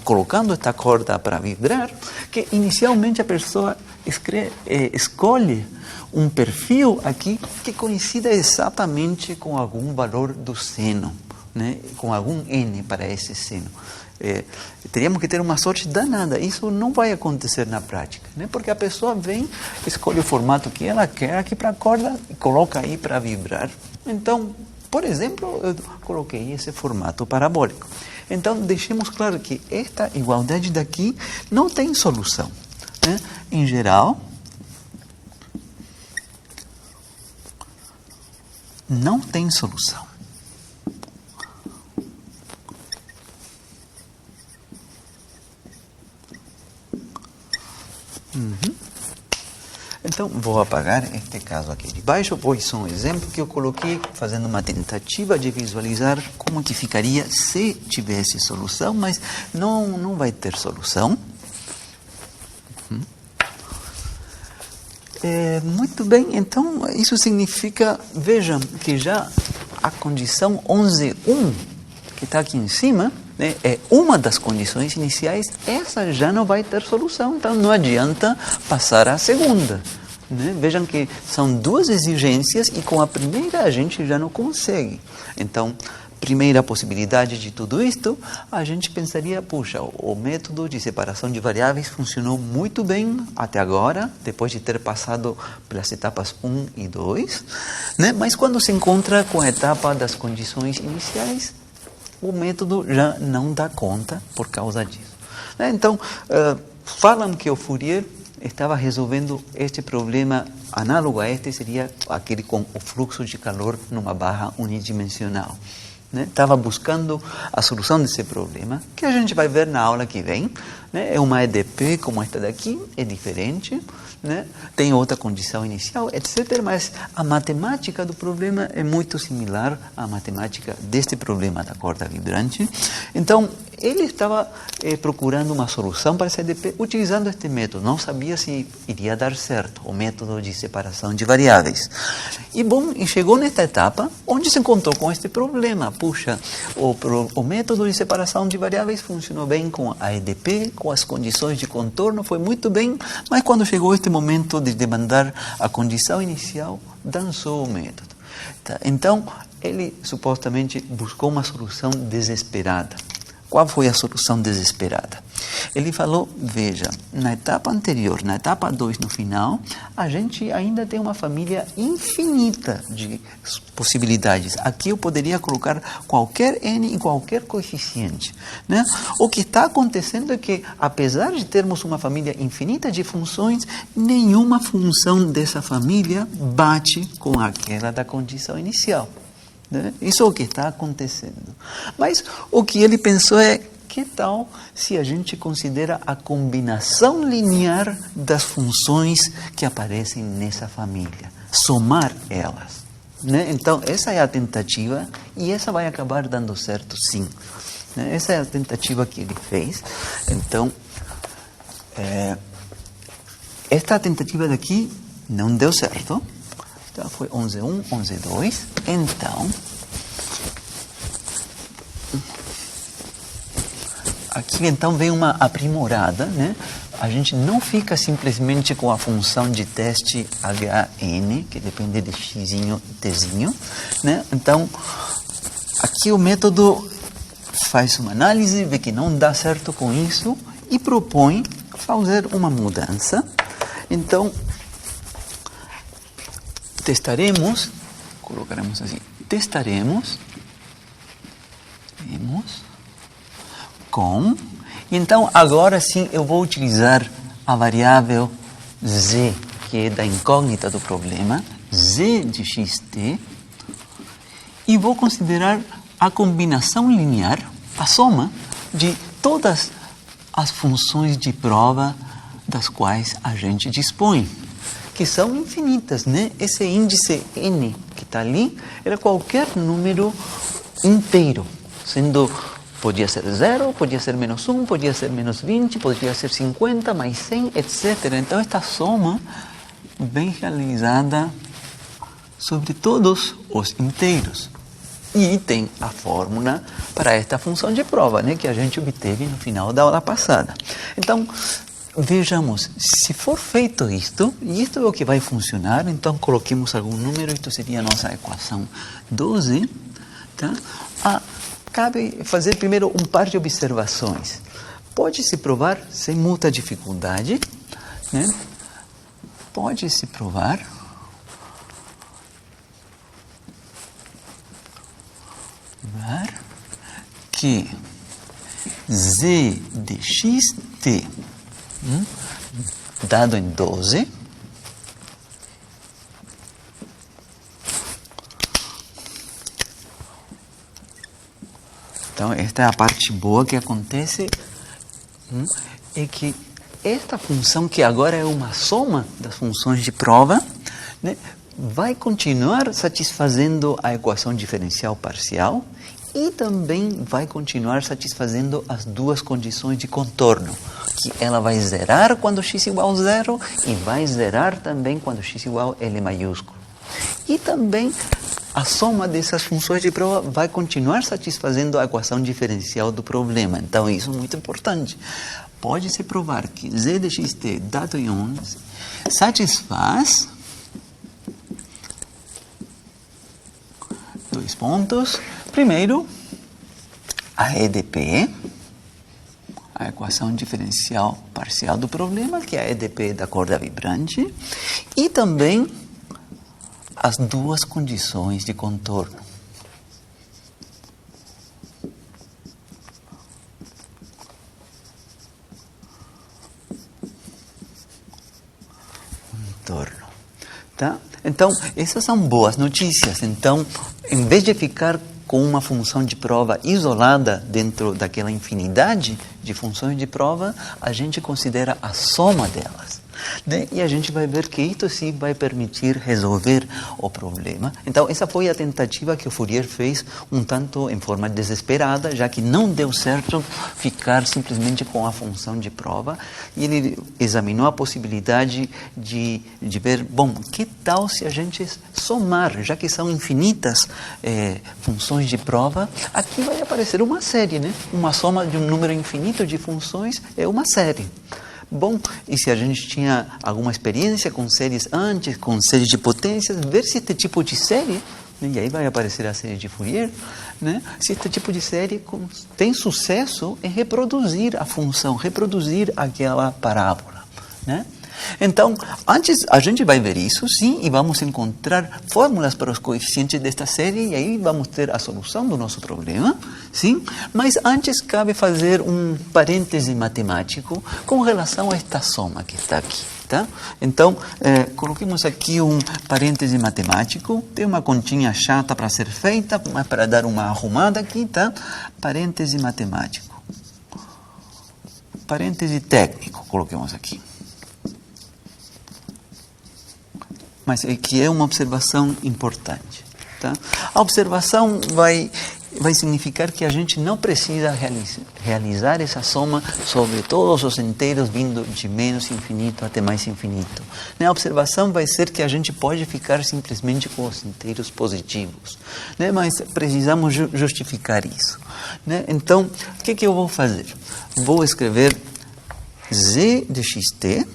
colocando esta corda para vibrar, que inicialmente a pessoa escolhe um perfil aqui que coincida exatamente com algum valor do seno, né? Com algum n para esse seno. Teríamos que ter uma sorte danada. Isso não vai acontecer na prática, né? Porque a pessoa vem, escolhe o formato que ela quer aqui para a corda e coloca aí para vibrar. Então, por exemplo, eu coloquei esse formato parabólico. Então, deixemos claro que esta igualdade daqui não tem solução, né? Em geral, não tem solução. Então, vou apagar este caso aqui de baixo, pois é um exemplo que eu coloquei fazendo uma tentativa de visualizar como que ficaria se tivesse solução, mas não vai ter solução. Muito bem, então isso significa, vejam, que já a condição 11.1, que está aqui em cima, né, é uma das condições iniciais, essa já não vai ter solução, então não adianta passar à segunda. Né? Vejam que são duas exigências e com a primeira a gente já não consegue. Então, primeira possibilidade de tudo isto, a gente pensaria, puxa, o método de separação de variáveis funcionou muito bem até agora, depois de ter passado pelas etapas 1 e 2, né? Mas quando se encontra com a etapa das condições iniciais, o método já não dá conta por causa disso. Né? Então, falam que o Fourier estava resolvendo este problema análogo a este, seria aquele com o fluxo de calor numa barra unidimensional. Né? Estava buscando a solução desse problema, que a gente vai ver na aula que vem. Né? É uma EDP como esta daqui, é diferente, né? Tem outra condição inicial, etc. Mas a matemática do problema é muito similar à matemática deste problema da corda vibrante. Então, ele estava procurando uma solução para essa EDP utilizando este método. Não sabia se iria dar certo, o método de separação de variáveis. E chegou nesta etapa onde se encontrou com este problema. Puxa, o método de separação de variáveis funcionou bem com a EDP, com as condições de contorno, foi muito bem, mas quando chegou este momento de demandar a condição inicial, dançou o método. Tá? Então, ele supostamente buscou uma solução desesperada. Qual foi a solução desesperada? Ele falou, veja, na etapa anterior, na etapa 2 no final, a gente ainda tem uma família infinita de possibilidades. Aqui eu poderia colocar qualquer n e qualquer coeficiente. Né? O que está acontecendo é que, apesar de termos uma família infinita de funções, nenhuma função dessa família bate com aquela da condição inicial. Né? Isso é o que está acontecendo. Mas o que ele pensou é, que tal se a gente considera a combinação linear das funções que aparecem nessa família? Somar elas. Né? Então, essa é a tentativa e essa vai acabar dando certo, sim. Né? Essa é a tentativa que ele fez. Então, esta tentativa daqui não deu certo. Então, foi 11.1, 11.2. Então, aqui então vem uma aprimorada, né? A gente não fica simplesmente com a função de teste HN, que depende de x e tzinho, né? Então, aqui o método faz uma análise, vê que não dá certo com isso e propõe fazer uma mudança. Então, colocaremos assim, testaremos com, então agora sim eu vou utilizar a variável z, que é da incógnita do problema, z de xt, e vou considerar a combinação linear, a soma de todas as funções de prova das quais a gente dispõe, que são infinitas, né? Esse índice n que está ali era qualquer número inteiro, podia ser 0, podia ser menos 1, podia ser menos 20, podia ser 50, mais 100, etc. Então, esta soma bem realizada sobre todos os inteiros. E tem a fórmula para esta função de prova, né? Que a gente obteve no final da aula passada. Então, vejamos, se for feito isto, e isto é o que vai funcionar, então coloquemos algum número, isto seria a nossa equação 12, tá? Cabe fazer primeiro um par de observações. Pode-se provar sem muita dificuldade, né? Pode-se provar que z de xt dado em 12 então esta é a parte boa que acontece, é que esta função que agora é uma soma das funções de prova, né, vai continuar satisfazendo a equação diferencial parcial e também vai continuar satisfazendo as duas condições de contorno, que ela vai zerar quando x igual a 0 e vai zerar também quando x igual a L maiúsculo. E também a soma dessas funções de prova vai continuar satisfazendo a equação diferencial do problema. Então, isso é muito importante. Pode-se provar que z de xt dado em 11 satisfaz dois pontos. Primeiro, a EDP, a equação diferencial parcial do problema, que é a EDP da corda vibrante, e também as duas condições de contorno. Contorno. Tá? Então, essas são boas notícias. Então, em vez de ficar com uma função de prova isolada dentro daquela infinidade de funções de prova, a gente considera a soma delas. Né? E a gente vai ver que isso sim vai permitir resolver o problema. Então, essa foi a tentativa que o Fourier fez um tanto em forma desesperada, já que não deu certo ficar simplesmente com a função de prova. E ele examinou a possibilidade de ver, bom, que tal se a gente somar, já que são infinitas funções de prova, aqui vai aparecer uma série, né? Uma soma de um número infinito de funções é uma série. Bom, e se a gente tinha alguma experiência com séries antes, com séries de potências, ver se este tipo de série, e aí vai aparecer a série de Fourier, né? Se este tipo de série tem sucesso em reproduzir a função, reproduzir aquela parábola, né? Então, antes a gente vai ver isso, sim, e vamos encontrar fórmulas para os coeficientes desta série, e aí vamos ter a solução do nosso problema, sim? Mas antes cabe fazer um parêntese matemático com relação a esta soma que está aqui, tá? Então, coloquemos aqui um parêntese matemático, tem uma continha chata para ser feita, mas para dar uma arrumada aqui, tá? Parêntese matemático. Parêntese técnico, coloquemos aqui. Mas é que é uma observação importante. Tá? A observação vai significar que a gente não precisa realizar essa soma sobre todos os inteiros vindo de menos infinito até mais infinito. A observação vai ser que a gente pode ficar simplesmente com os inteiros positivos. Mas precisamos justificar isso. Então, o que eu vou fazer? Vou escrever z de xt.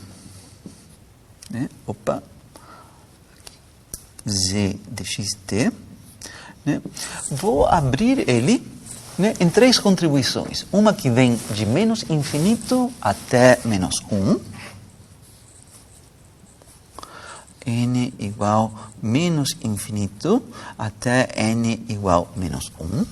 Z de xt, né? Vou abrir ele, né, em três contribuições. Uma que vem de menos infinito até menos 1. N igual menos infinito até n igual menos 1.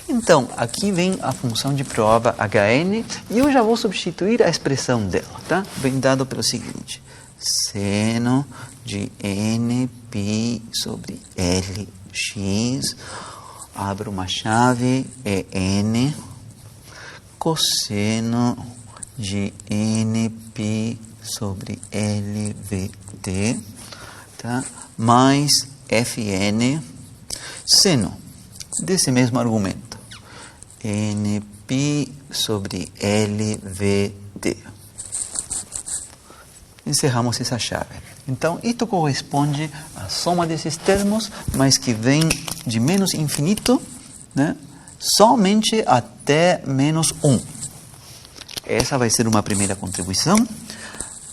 Então, aqui vem a função de prova Hn, e eu já vou substituir a expressão dela, tá? Vem dado pelo seguinte: seno de nπ sobre Lx, abro uma chave, é n, cosseno de nπ sobre Lvt, tá? Mais Fn, seno desse mesmo argumento, nπ sobre Lvt. Encerramos essa chave. Então, isto corresponde à soma desses termos, mas que vem de menos infinito, né, somente até menos 1. Essa vai ser uma primeira contribuição.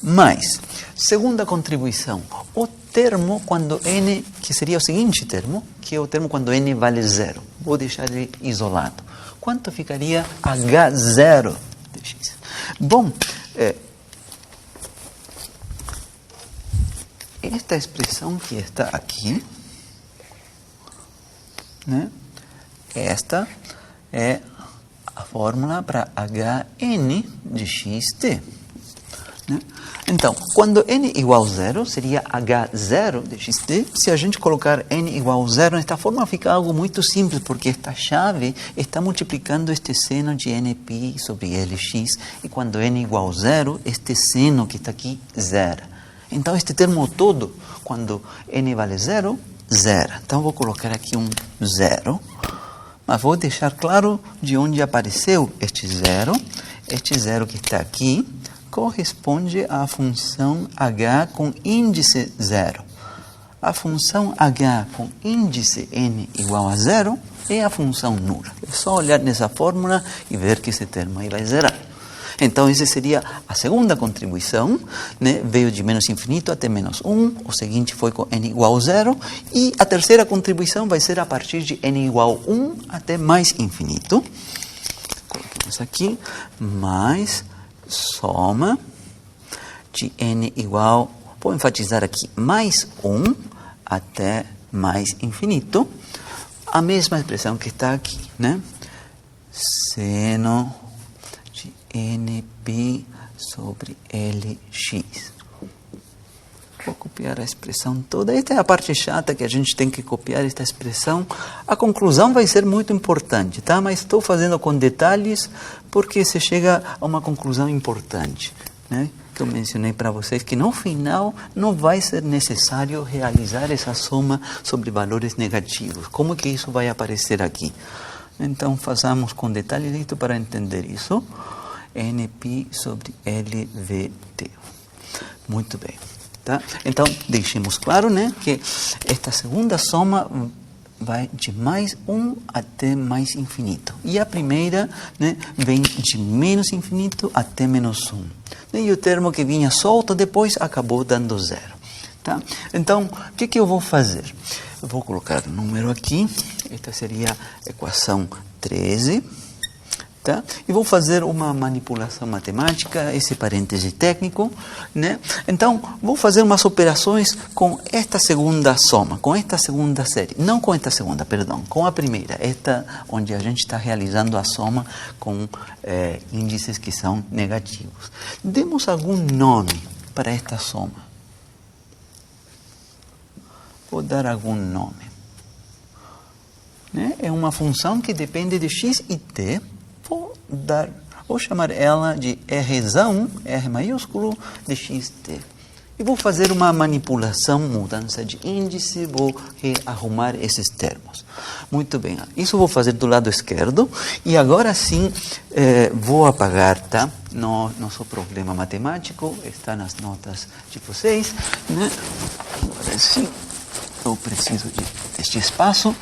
Mas, segunda contribuição, o termo quando n, que seria o seguinte termo, que é o termo quando n vale 0. Vou deixar ele isolado. Quanto ficaria H0 de x? Bom, esta expressão que está aqui, né? Esta é a fórmula para Hn de xt. Né? Então, quando n igual a 0, seria H0 de xt. Se a gente colocar n igual a 0 nesta forma, fica algo muito simples, porque esta chave está multiplicando este seno de nπ sobre Lx, e quando n igual a 0, este seno que está aqui zera. Então, este termo todo, quando n vale 0, zera. Então, vou colocar aqui um 0, mas vou deixar claro de onde apareceu este 0. Este 0 que está aqui corresponde à função h com índice 0. A função h com índice n igual a 0 é a função nula. É só olhar nessa fórmula e ver que esse termo aí vai zerar. Então, essa seria a segunda contribuição, né? Veio de menos infinito até menos 1, o seguinte foi com n igual a 0, e a terceira contribuição vai ser a partir de n igual a 1 até mais infinito. temos aqui, mais soma de n igual, vou enfatizar aqui, mais 1 até mais infinito, a mesma expressão que está aqui, né? Seno de nπ sobre Lx. Vou copiar a expressão toda. Esta é a parte chata que a gente tem que copiar esta expressão. A conclusão vai ser muito importante, tá? Mas estou fazendo com detalhes porque se chega a uma conclusão importante, né? Que eu mencionei para vocês, que no final não vai ser necessário realizar essa soma sobre valores negativos. Como que isso vai aparecer aqui? Então, façamos com detalhes isto para entender isso. nπ sobre LVT. Muito bem. Tá? Então, deixemos claro, né, que esta segunda soma vai de mais 1 até mais infinito. E a primeira, né, vem de menos infinito até menos 1. E o termo que vinha solto depois acabou dando 0. Tá? Então, o que eu vou fazer? Eu vou colocar o número aqui. Esta seria a equação 13. Tá? E vou fazer uma manipulação matemática, esse parêntese técnico, né? Então, vou fazer umas operações com esta segunda soma, com esta segunda série. Não com esta segunda, perdão, com a primeira. Esta onde a gente está realizando a soma com índices que são negativos. Demos algum nome para esta soma. Vou dar algum nome. Né? É uma função que depende de x e t. Vou chamar ela de Rzão, R maiúsculo, de xt. E vou fazer uma manipulação, mudança de índice, vou rearrumar esses termos. Muito bem, isso vou fazer do lado esquerdo. E agora sim, vou apagar, tá? Nosso problema matemático está nas notas de vocês, né? Agora sim, eu preciso deste espaço.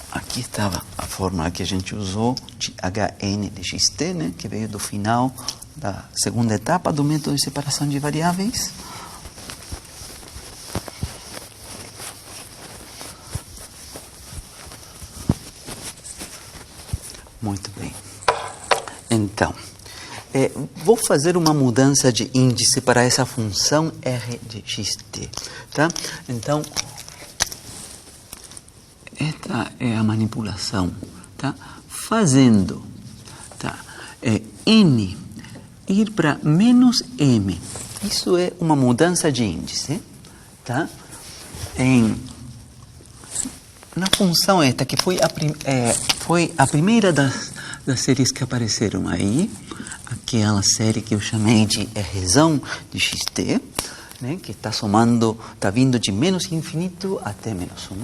Aqui estava a fórmula que a gente usou de Hn de xt, né, que veio do final da segunda etapa do método de separação de variáveis. Muito bem. Então, vou fazer uma mudança de índice para essa função r de xt. Tá? Então, esta é a manipulação, tá? Fazendo, tá? N ir para menos m. Isso é uma mudança de índice, tá? Na função esta, que foi a primeira das séries que apareceram aí, aquela série que eu chamei de Rzão de xt, né, que está somando, está vindo de menos infinito até menos 1.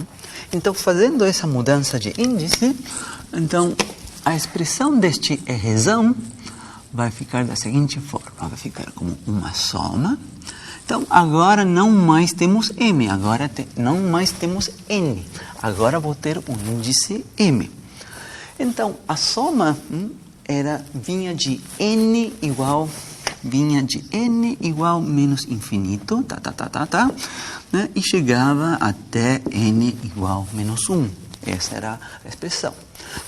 Então, fazendo essa mudança de índice, então, a expressão deste Rzão vai ficar da seguinte forma, vai ficar como uma soma. Então, agora não mais temos m, agora não mais temos n. Agora vou ter um índice m. Então, a soma vinha de n igual menos infinito, né? E chegava até n igual menos 1. Essa era a expressão.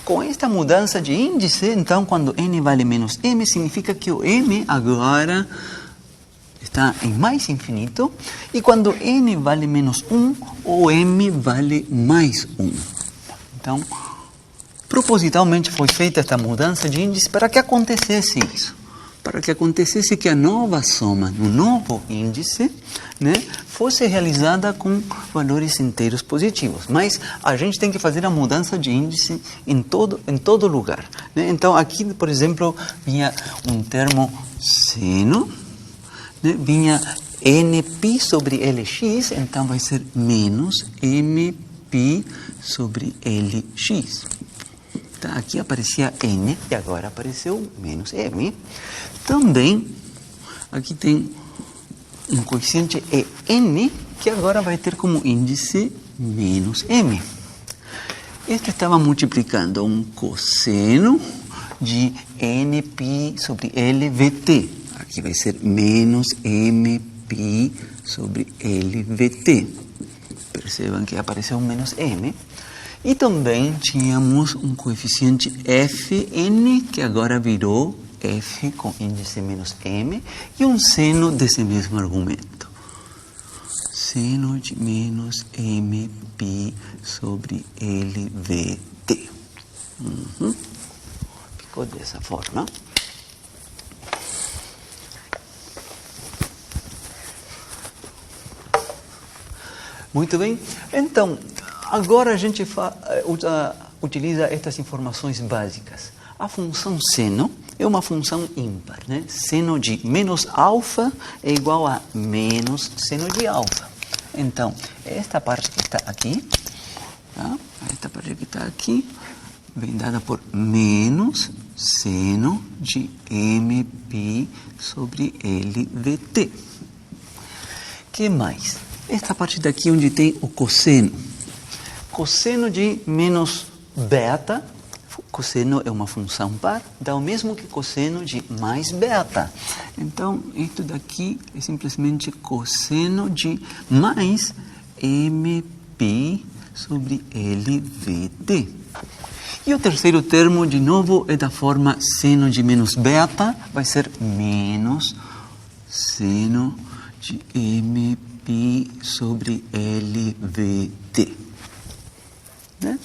Com esta mudança de índice, então, quando n vale menos m, significa que o m agora está em mais infinito, e quando n vale menos 1, o m vale mais 1. Então, propositalmente foi feita esta mudança de índice para que acontecesse isso. Para que acontecesse que a nova soma no novo índice, né, fosse realizada com valores inteiros positivos. Mas a gente tem que fazer a mudança de índice em todo lugar, né? Então, aqui, por exemplo, vinha um termo seno, né, vinha nπ sobre Lx, então vai ser menos mπ sobre Lx. Aqui aparecia n e agora apareceu menos m. Também, aqui tem um coeficiente n, que agora vai ter como índice menos m. Este estava multiplicando um cosseno de nπ sobre LVT. Aqui vai ser menos mπ sobre LVT. Percebam que apareceu um menos m. E também tínhamos um coeficiente Fn, que agora virou F com índice menos m, e um seno desse mesmo argumento. Seno de menos mπ sobre LVT. Ficou dessa forma. Muito bem. Então, agora a gente utiliza estas informações básicas. A função seno é uma função ímpar, né? Seno de menos alfa é igual a menos seno de alfa. Então, esta parte que está aqui, tá? Esta parte que está aqui, vem dada por menos seno de mπ sobre LVT. Que mais? Esta parte daqui onde tem o cosseno. Cosseno de menos beta. Cosseno é uma função par, dá o mesmo que cosseno de mais beta. Então, isto daqui é simplesmente cosseno de mais mπ sobre LVT. E o terceiro termo, de novo, é da forma seno de menos beta, vai ser menos seno de mπ sobre LVT. Né?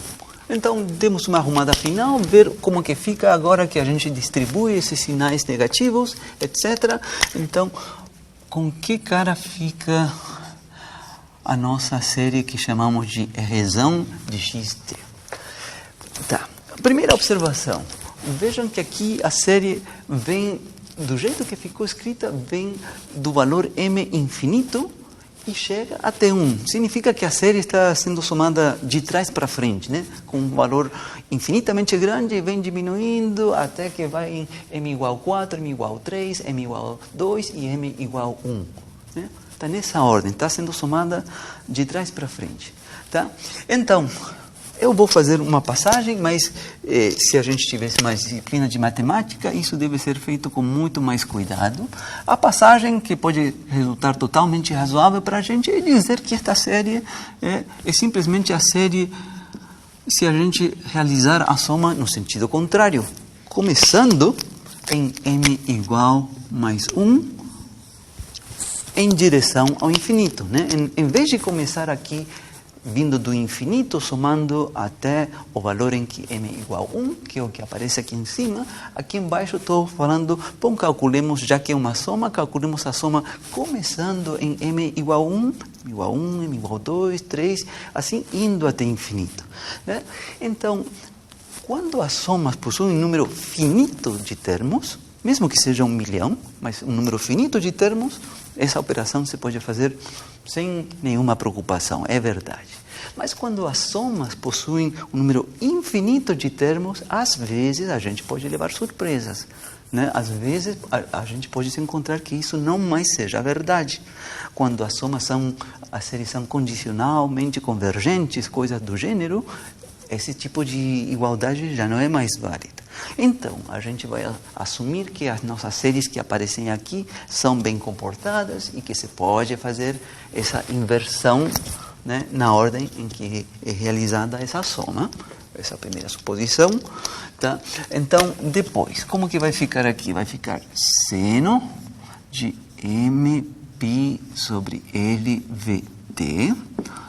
Então, demos uma arrumada final, ver como que fica agora que a gente distribui esses sinais negativos, etc. Então, com que cara fica a nossa série que chamamos de razão de xt? Tá. Primeira observação. Vejam que aqui a série vem, do jeito que ficou escrita, vem do valor m infinito e chega até 1. Significa que a série está sendo somada de trás para frente, né? Com um valor infinitamente grande, vem diminuindo até que vai em m igual 4, m igual 3, m igual 2 e m igual 1. Né? Está nessa ordem, está sendo somada de trás para frente. Tá? Então, eu vou fazer uma passagem, mas se a gente tivesse mais disciplina de matemática, isso deve ser feito com muito mais cuidado. A passagem que pode resultar totalmente razoável para a gente é dizer que esta série é simplesmente a série se a gente realizar a soma no sentido contrário, começando em m igual mais 1 em direção ao infinito. Né? Em vez de começar aqui vindo do infinito, somando até o valor em que m é igual a 1, que é o que aparece aqui em cima. Aqui embaixo estou falando, bom, calculemos, já que é uma soma, calculemos a soma começando em m igual a 1, m igual a 1, m igual a 2, 3, assim indo até infinito. Né? Então, quando as somas possuem um número finito de termos, mesmo que seja 1 milhão, mas um número finito de termos, essa operação se pode fazer sem nenhuma preocupação, é verdade. Mas quando as somas possuem um número infinito de termos, às vezes a gente pode levar surpresas. Né? Às vezes a gente pode se encontrar que isso não mais seja verdade. Quando as séries são condicionalmente convergentes, coisas do gênero, esse tipo de igualdade já não é mais válida. Então, a gente vai assumir que as nossas séries que aparecem aqui são bem comportadas e que se pode fazer essa inversão, né, na ordem em que é realizada essa soma. Essa é a primeira suposição. Tá? Então, depois, como que vai ficar aqui? Vai ficar seno de mπ sobre LVT.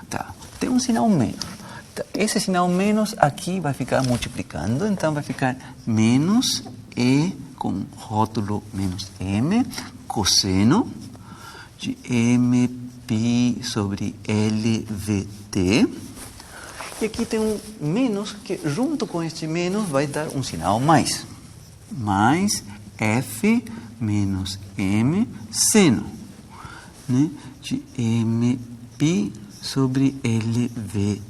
Tá. Tem um sinal menos. Esse sinal menos aqui vai ficar multiplicando, então vai ficar menos e com rótulo menos m, cosseno de mπ sobre LVT. E aqui tem um menos que junto com este menos vai dar um sinal mais. Mais f menos m seno, né, de mπ sobre LVT.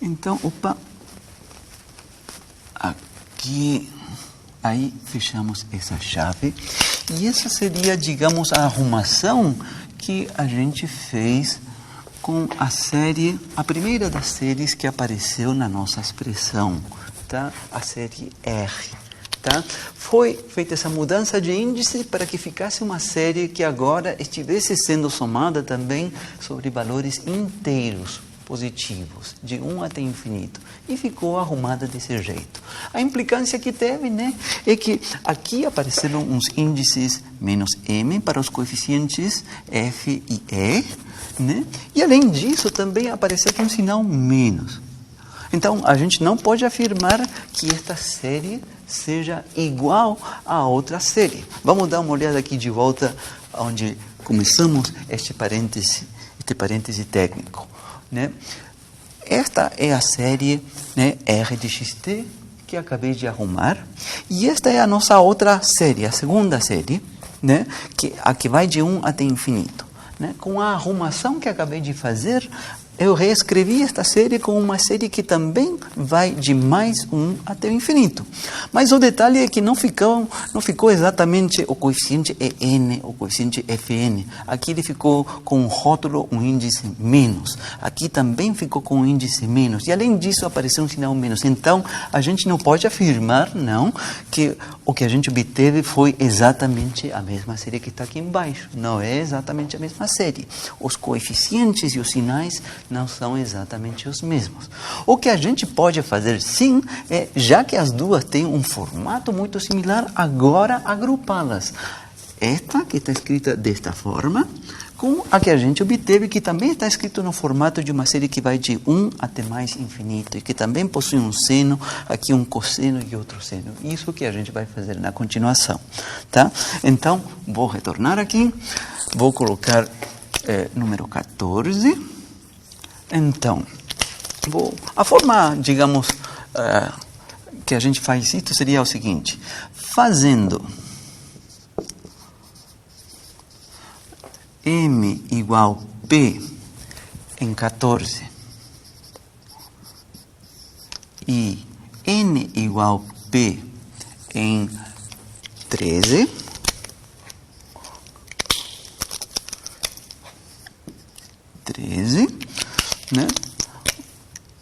Então, aqui, aí fechamos essa chave. E essa seria, digamos, a arrumação que a gente fez com a primeira das séries que apareceu na nossa expressão, tá? A série R. Tá? Foi feita essa mudança de índice para que ficasse uma série que agora estivesse sendo somada também sobre valores inteiros positivos, de 1 até infinito. E ficou arrumada desse jeito. A implicância que teve, né, é que aqui apareceram uns índices menos m para os coeficientes f e e, né? E além disso também apareceu aqui um sinal menos. Então, a gente não pode afirmar que esta série seja igual a outra série. Vamos dar uma olhada aqui de volta onde começamos este parêntese técnico, né? Esta é a série, né, R de xt que acabei de arrumar. E esta é a nossa outra série, a segunda série, né, a que vai de 1 até infinito. Né? Com a arrumação que acabei de fazer, eu reescrevi esta série com uma série que também vai de mais 1 até o infinito. Mas o detalhe é que não ficou exatamente o coeficiente en, o coeficiente fn. Aqui ele ficou com um rótulo, um índice menos. Aqui também ficou com um índice menos. E além disso apareceu um sinal menos. Então, a gente não pode afirmar, não, que o que a gente obteve foi exatamente a mesma série que está aqui embaixo. Não é exatamente a mesma série. Os coeficientes e os sinais não são exatamente os mesmos. O que a gente pode fazer, sim, é, já que as duas têm um formato muito similar, agora agrupá-las. Esta, que está escrita desta forma, com a que a gente obteve, que também está escrito no formato de uma série que vai de 1 até mais infinito, e que também possui um seno, aqui um cosseno e outro seno. Isso que a gente vai fazer na continuação. Tá? Então, vou retornar aqui, vou colocar número 14. Então, a forma, digamos, que a gente faz isso seria o seguinte: fazendo m igual p em 14 e n igual p em 13, né?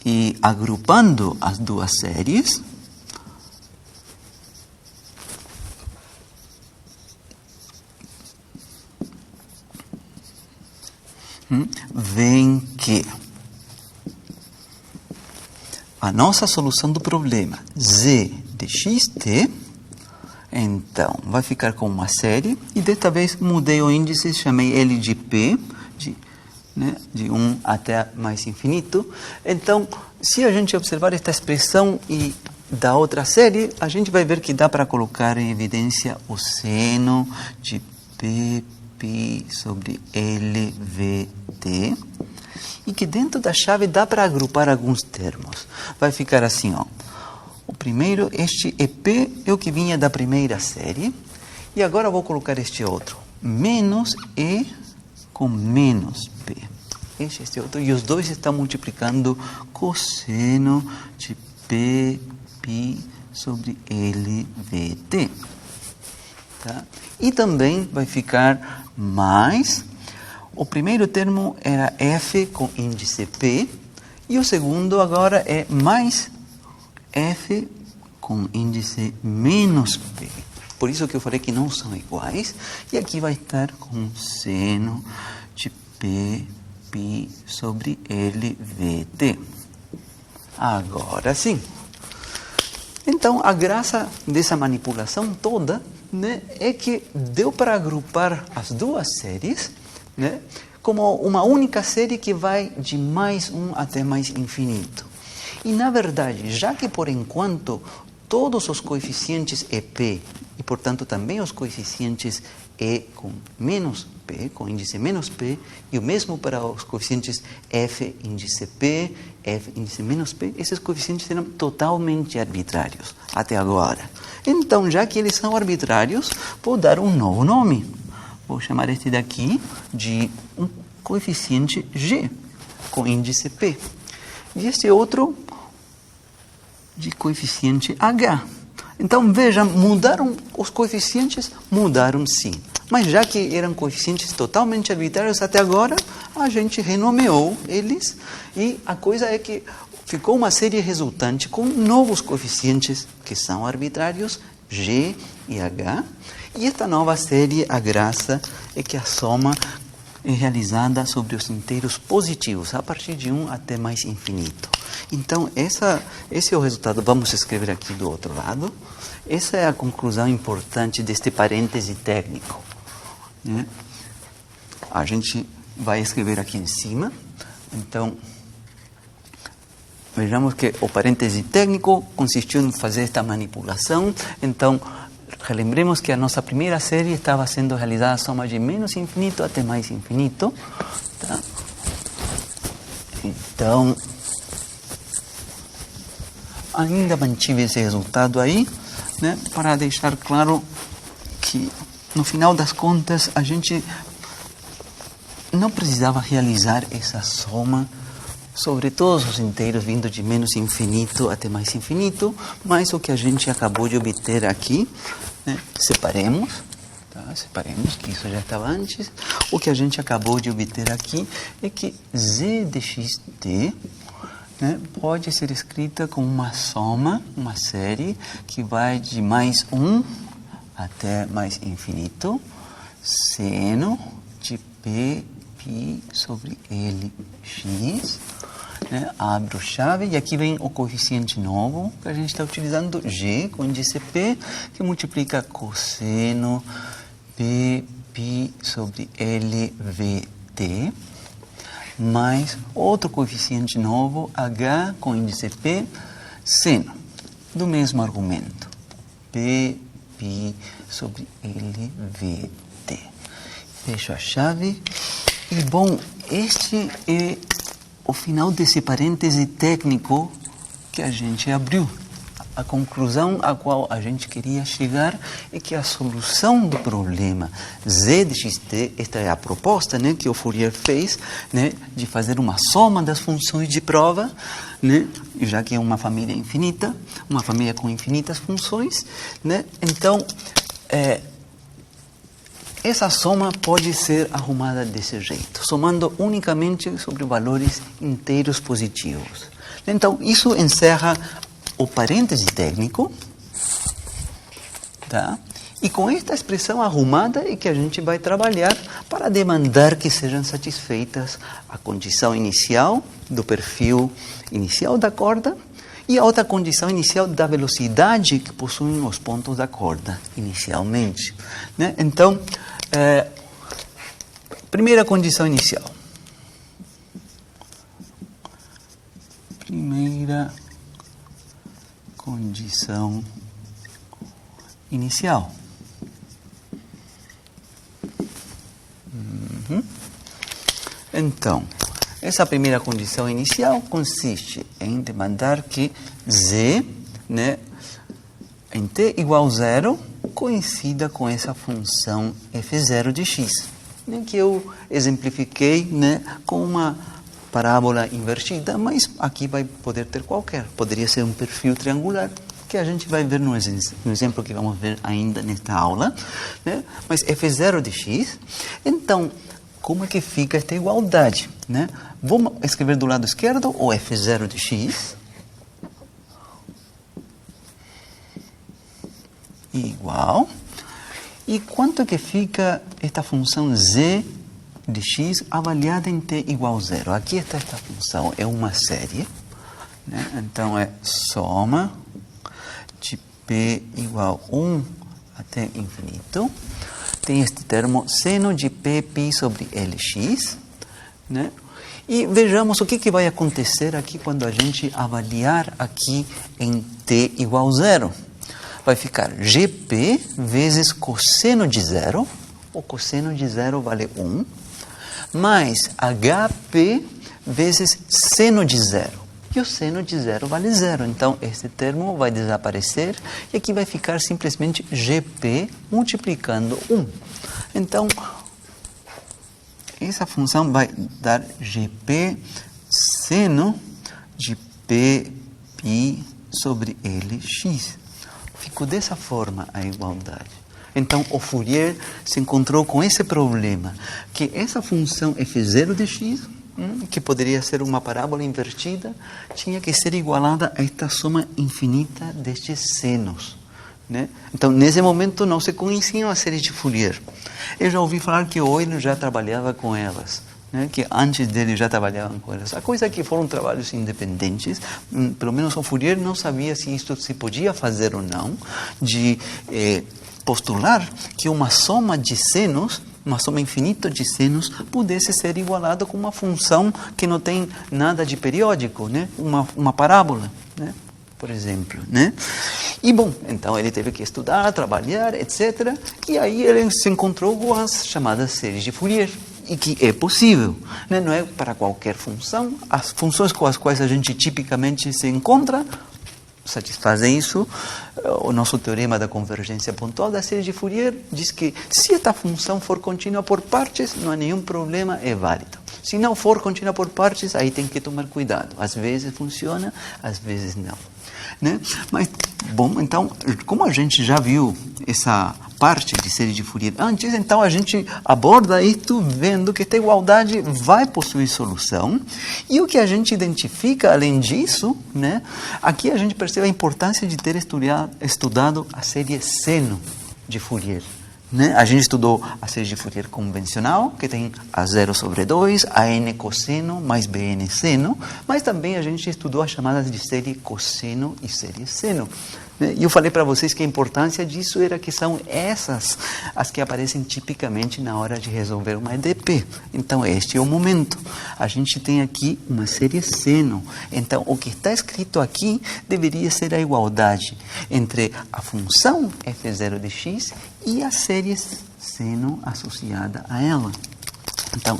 E agrupando as duas séries, vem que a nossa solução do problema z de xt, então, vai ficar com uma série, e desta vez mudei o índice, chamei ele de p, de 1 até mais infinito. Então, se a gente observar esta expressão e da outra série, a gente vai ver que dá para colocar em evidência o seno de p π sobre LVT, e que dentro da chave dá para agrupar alguns termos. Vai ficar assim, ó. O primeiro, este EP é o que vinha da primeira série, e agora eu vou colocar este outro, menos E com menos P. Este outro, e os dois estão multiplicando cosseno de P π sobre LVT. Tá? E também vai ficar mais, o primeiro termo era F com índice P, e o segundo agora é mais F com índice menos P. Por isso que eu falei que não são iguais. E aqui vai estar com seno de P π sobre LVT. Agora sim. Então, a graça dessa manipulação toda, né, é que deu para agrupar as duas séries, né, como uma única série que vai de mais 1 até mais infinito. E, na verdade, já que por enquanto todos os coeficientes EP, e portanto também os coeficientes E com menos P, com índice menos P, e o mesmo para os coeficientes F índice P, F índice menos P, esses coeficientes eram totalmente arbitrários até agora. Então, já que eles são arbitrários, vou dar um novo nome. Vou chamar este daqui de um coeficiente G, com índice P. E este outro de coeficiente H. Então, veja, mudaram os coeficientes? Mudaram sim. Mas já que eram coeficientes totalmente arbitrários até agora, a gente renomeou eles, e a coisa é que ficou uma série resultante com novos coeficientes que são arbitrários G e H. E esta nova série, a graça é que a soma é realizada sobre os inteiros positivos, a partir de 1 até mais infinito. Então, esse é o resultado. Vamos escrever aqui do outro lado. Essa é a conclusão importante deste parêntese técnico, né? A gente vai escrever aqui em cima. Então, vejamos que o parêntese técnico consistiu em fazer esta manipulação. Então, relembremos que a nossa primeira série estava sendo realizada a soma de menos infinito até mais infinito. Tá? Então, ainda mantive esse resultado aí, né, para deixar claro que, no final das contas, a gente não precisava realizar essa soma sobre todos os inteiros vindo de menos infinito até mais infinito, mas o que a gente acabou de obter aqui, né, separemos, que isso já estava antes, o que a gente acabou de obter aqui é que z de xt, né, pode ser escrita como uma soma, uma série, que vai de mais 1 até mais infinito, seno de p π sobre lx, né, abro chave, e aqui vem o coeficiente novo, que a gente está utilizando g com índice p, que multiplica cosseno p π sobre lvt, mais outro coeficiente novo, h com índice p, seno, do mesmo argumento, p π sobre lvt. Fecho a chave. E, bom, este é o final desse parêntese técnico que a gente abriu. A conclusão a qual a gente queria chegar é que a solução do problema z de xt, esta é a proposta, né, que o Fourier fez, né, de fazer uma soma das funções de prova, né, já que é uma família infinita, uma família com infinitas funções, né, então, essa soma pode ser arrumada desse jeito, somando unicamente sobre valores inteiros positivos. Então, isso encerra o parêntese técnico, tá? E com esta expressão arrumada é que a gente vai trabalhar para demandar que sejam satisfeitas a condição inicial do perfil inicial da corda e a outra condição inicial da velocidade que possuem os pontos da corda inicialmente, né? Então, primeira condição inicial. Primeira condição inicial. Então, essa primeira condição inicial consiste em demandar que z, né, em t igual a 0, coincida com essa função f0 de x, né, que eu exemplifiquei, né, com uma parábola invertida, mas aqui vai poder ter qualquer. Poderia ser um perfil triangular, que a gente vai ver no exemplo que vamos ver ainda nesta aula, né? Mas f0 de x. Então, como é que fica esta igualdade, né? Vamos escrever do lado esquerdo o f0 de x igual. E quanto que fica esta função z de x avaliada em t igual a 0? Aqui está esta função, é uma série, né? Então é soma de p igual a 1 até infinito. Tem este termo seno de p π sobre lx, né? E vejamos o que vai acontecer aqui quando a gente avaliar aqui em t igual a 0. Vai ficar gp vezes cosseno de 0, o cosseno de 0 vale 1, mais hp vezes seno de 0. E o seno de 0 vale 0. Então, este termo vai desaparecer e aqui vai ficar simplesmente gp multiplicando 1. Então, essa função vai dar gp seno de p π sobre lx. Ficou dessa forma a igualdade. Então, o Fourier se encontrou com esse problema, que essa função f0 de x, que poderia ser uma parábola invertida, tinha que ser igualada a esta soma infinita destes senos, né? Então, nesse momento, não se conheciam as séries de Fourier. Eu já ouvi falar que o Euler já trabalhava com elas, né? Que antes dele já trabalhavam com elas. A coisa é que foram trabalhos independentes, pelo menos o Fourier não sabia se isto se podia fazer ou não, de postular que uma soma de senos, uma soma infinita de senos, pudesse ser igualada com uma função que não tem nada de periódico, né? Uma parábola, né? Por exemplo, né? E bom, então ele teve que estudar, trabalhar, etc. E aí ele se encontrou com as chamadas séries de Fourier, e que é possível, né? Não é para qualquer função. As funções com as quais a gente tipicamente se encontra satisfazem isso. O nosso teorema da convergência pontual da série de Fourier diz que se esta função for contínua por partes, não há nenhum problema, é válido. Se não for contínua por partes, aí tem que tomar cuidado. Às vezes funciona, às vezes não, né? Mas, bom, então, como a gente já viu essa parte de série de Fourier antes, então a gente aborda isto vendo que esta igualdade vai possuir solução. E o que a gente identifica, além disso, né? Aqui a gente percebe a importância de ter estudado a série seno de Fourier, né? A gente estudou a série de Fourier convencional, que tem A0/2, a n cosseno mais bn seno, mas também a gente estudou as chamadas de série cosseno e série seno, né? E eu falei para vocês que a importância disso era que são essas as que aparecem tipicamente na hora de resolver uma EDP. Então, este é o momento. A gente tem aqui uma série seno. Então, o que está escrito aqui deveria ser a igualdade entre a função f0 de x e a série seno associada a ela. Então,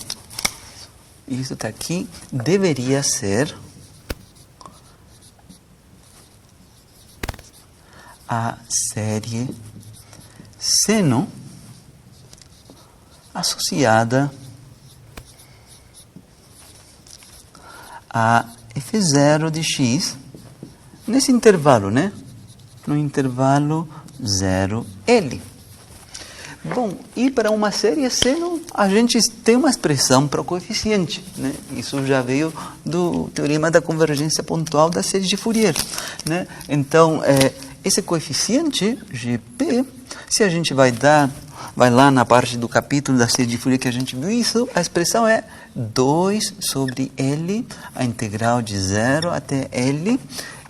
isso está aqui, deveria ser a série seno associada a f0 de x nesse intervalo, né? No intervalo 0L. Bom, e para uma série seno, a gente tem uma expressão para o coeficiente, né? Isso já veio do teorema da convergência pontual da série de Fourier, né? Então, esse coeficiente, GP, se a gente vai lá na parte do capítulo da série de Fourier que a gente viu isso, a expressão é 2 sobre L, a integral de 0 até L,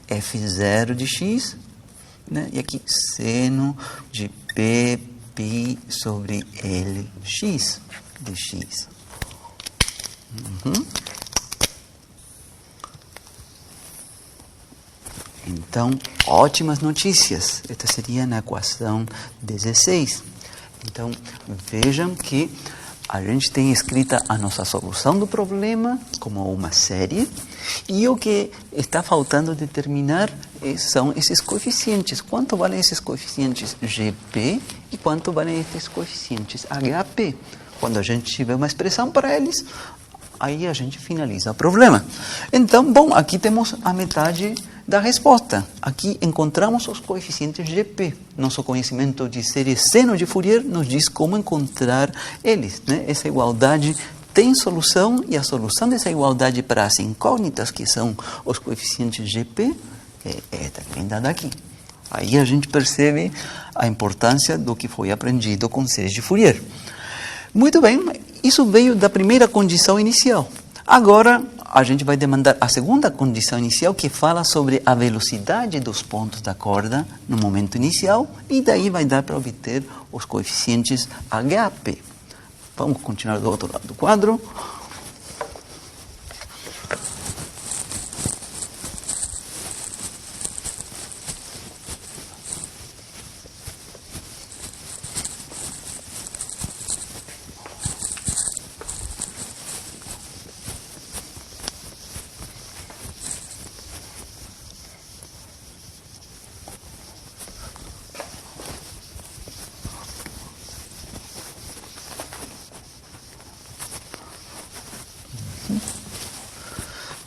f0 de x, né? E aqui seno de P pi sobre Lx de x. Então, ótimas notícias. Esta seria na equação 16. Então, vejam que a gente tem escrita a nossa solução do problema como uma série, e o que está faltando determinar são esses coeficientes. Quanto valem esses coeficientes GP e quanto valem esses coeficientes HP? Quando a gente tiver uma expressão para eles, aí a gente finaliza o problema. Então, bom, aqui temos a metade da resposta. Aqui encontramos os coeficientes GP. Nosso conhecimento de série seno de Fourier nos diz como encontrar eles, né? Essa igualdade tem solução, e a solução dessa igualdade para as incógnitas, que são os coeficientes GP, é também dada aqui. Aí a gente percebe a importância do que foi aprendido com séries de Fourier. Muito bem, isso veio da primeira condição inicial. Agora, a gente vai demandar a segunda condição inicial, que fala sobre a velocidade dos pontos da corda no momento inicial, e daí vai dar para obter os coeficientes HP. Vamos continuar do outro lado do quadro.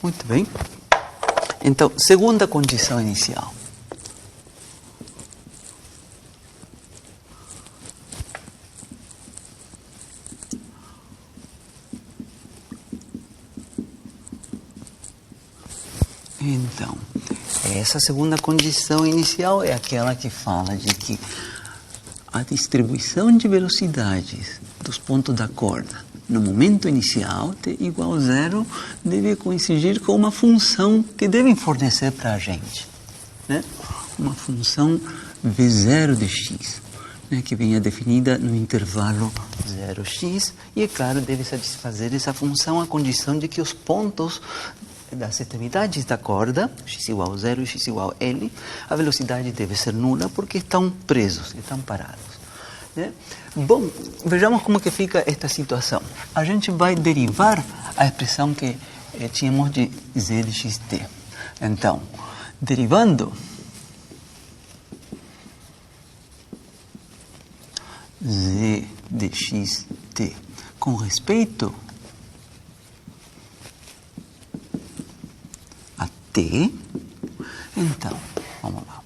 Muito bem. Então, segunda condição inicial. Então, essa segunda condição inicial é aquela que fala de que a distribuição de velocidades dos pontos da corda no momento inicial, t igual a 0, deve coincidir com uma função que devem fornecer para a gente, né? Uma função v0 de x, né? Que venha definida no intervalo 0x, e é claro, deve satisfazer essa função a condição de que os pontos das extremidades da corda, x igual a 0 e x igual a L, a velocidade deve ser nula porque estão presos, estão parados. Né? Bom, vejamos como que fica esta situação. A gente vai derivar a expressão que tínhamos de z de xt. Então, derivando z de xt com respeito a t, então, vamos lá.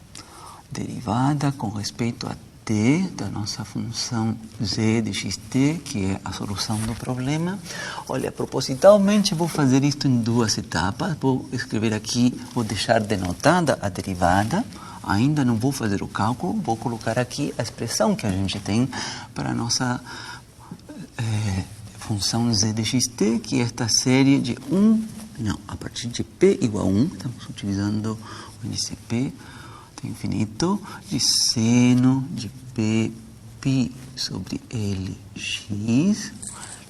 Derivada com respeito a t da nossa função z de xt, que é a solução do problema. Olha, propositalmente vou fazer isto em duas etapas. Vou escrever aqui, vou deixar denotada a derivada. Ainda não vou fazer o cálculo, vou colocar aqui a expressão que a gente tem para a nossa função z de xt, que é esta série de 1, não, a partir de p igual a 1, estamos utilizando o índice p, tem infinito, de seno de p π sobre lx,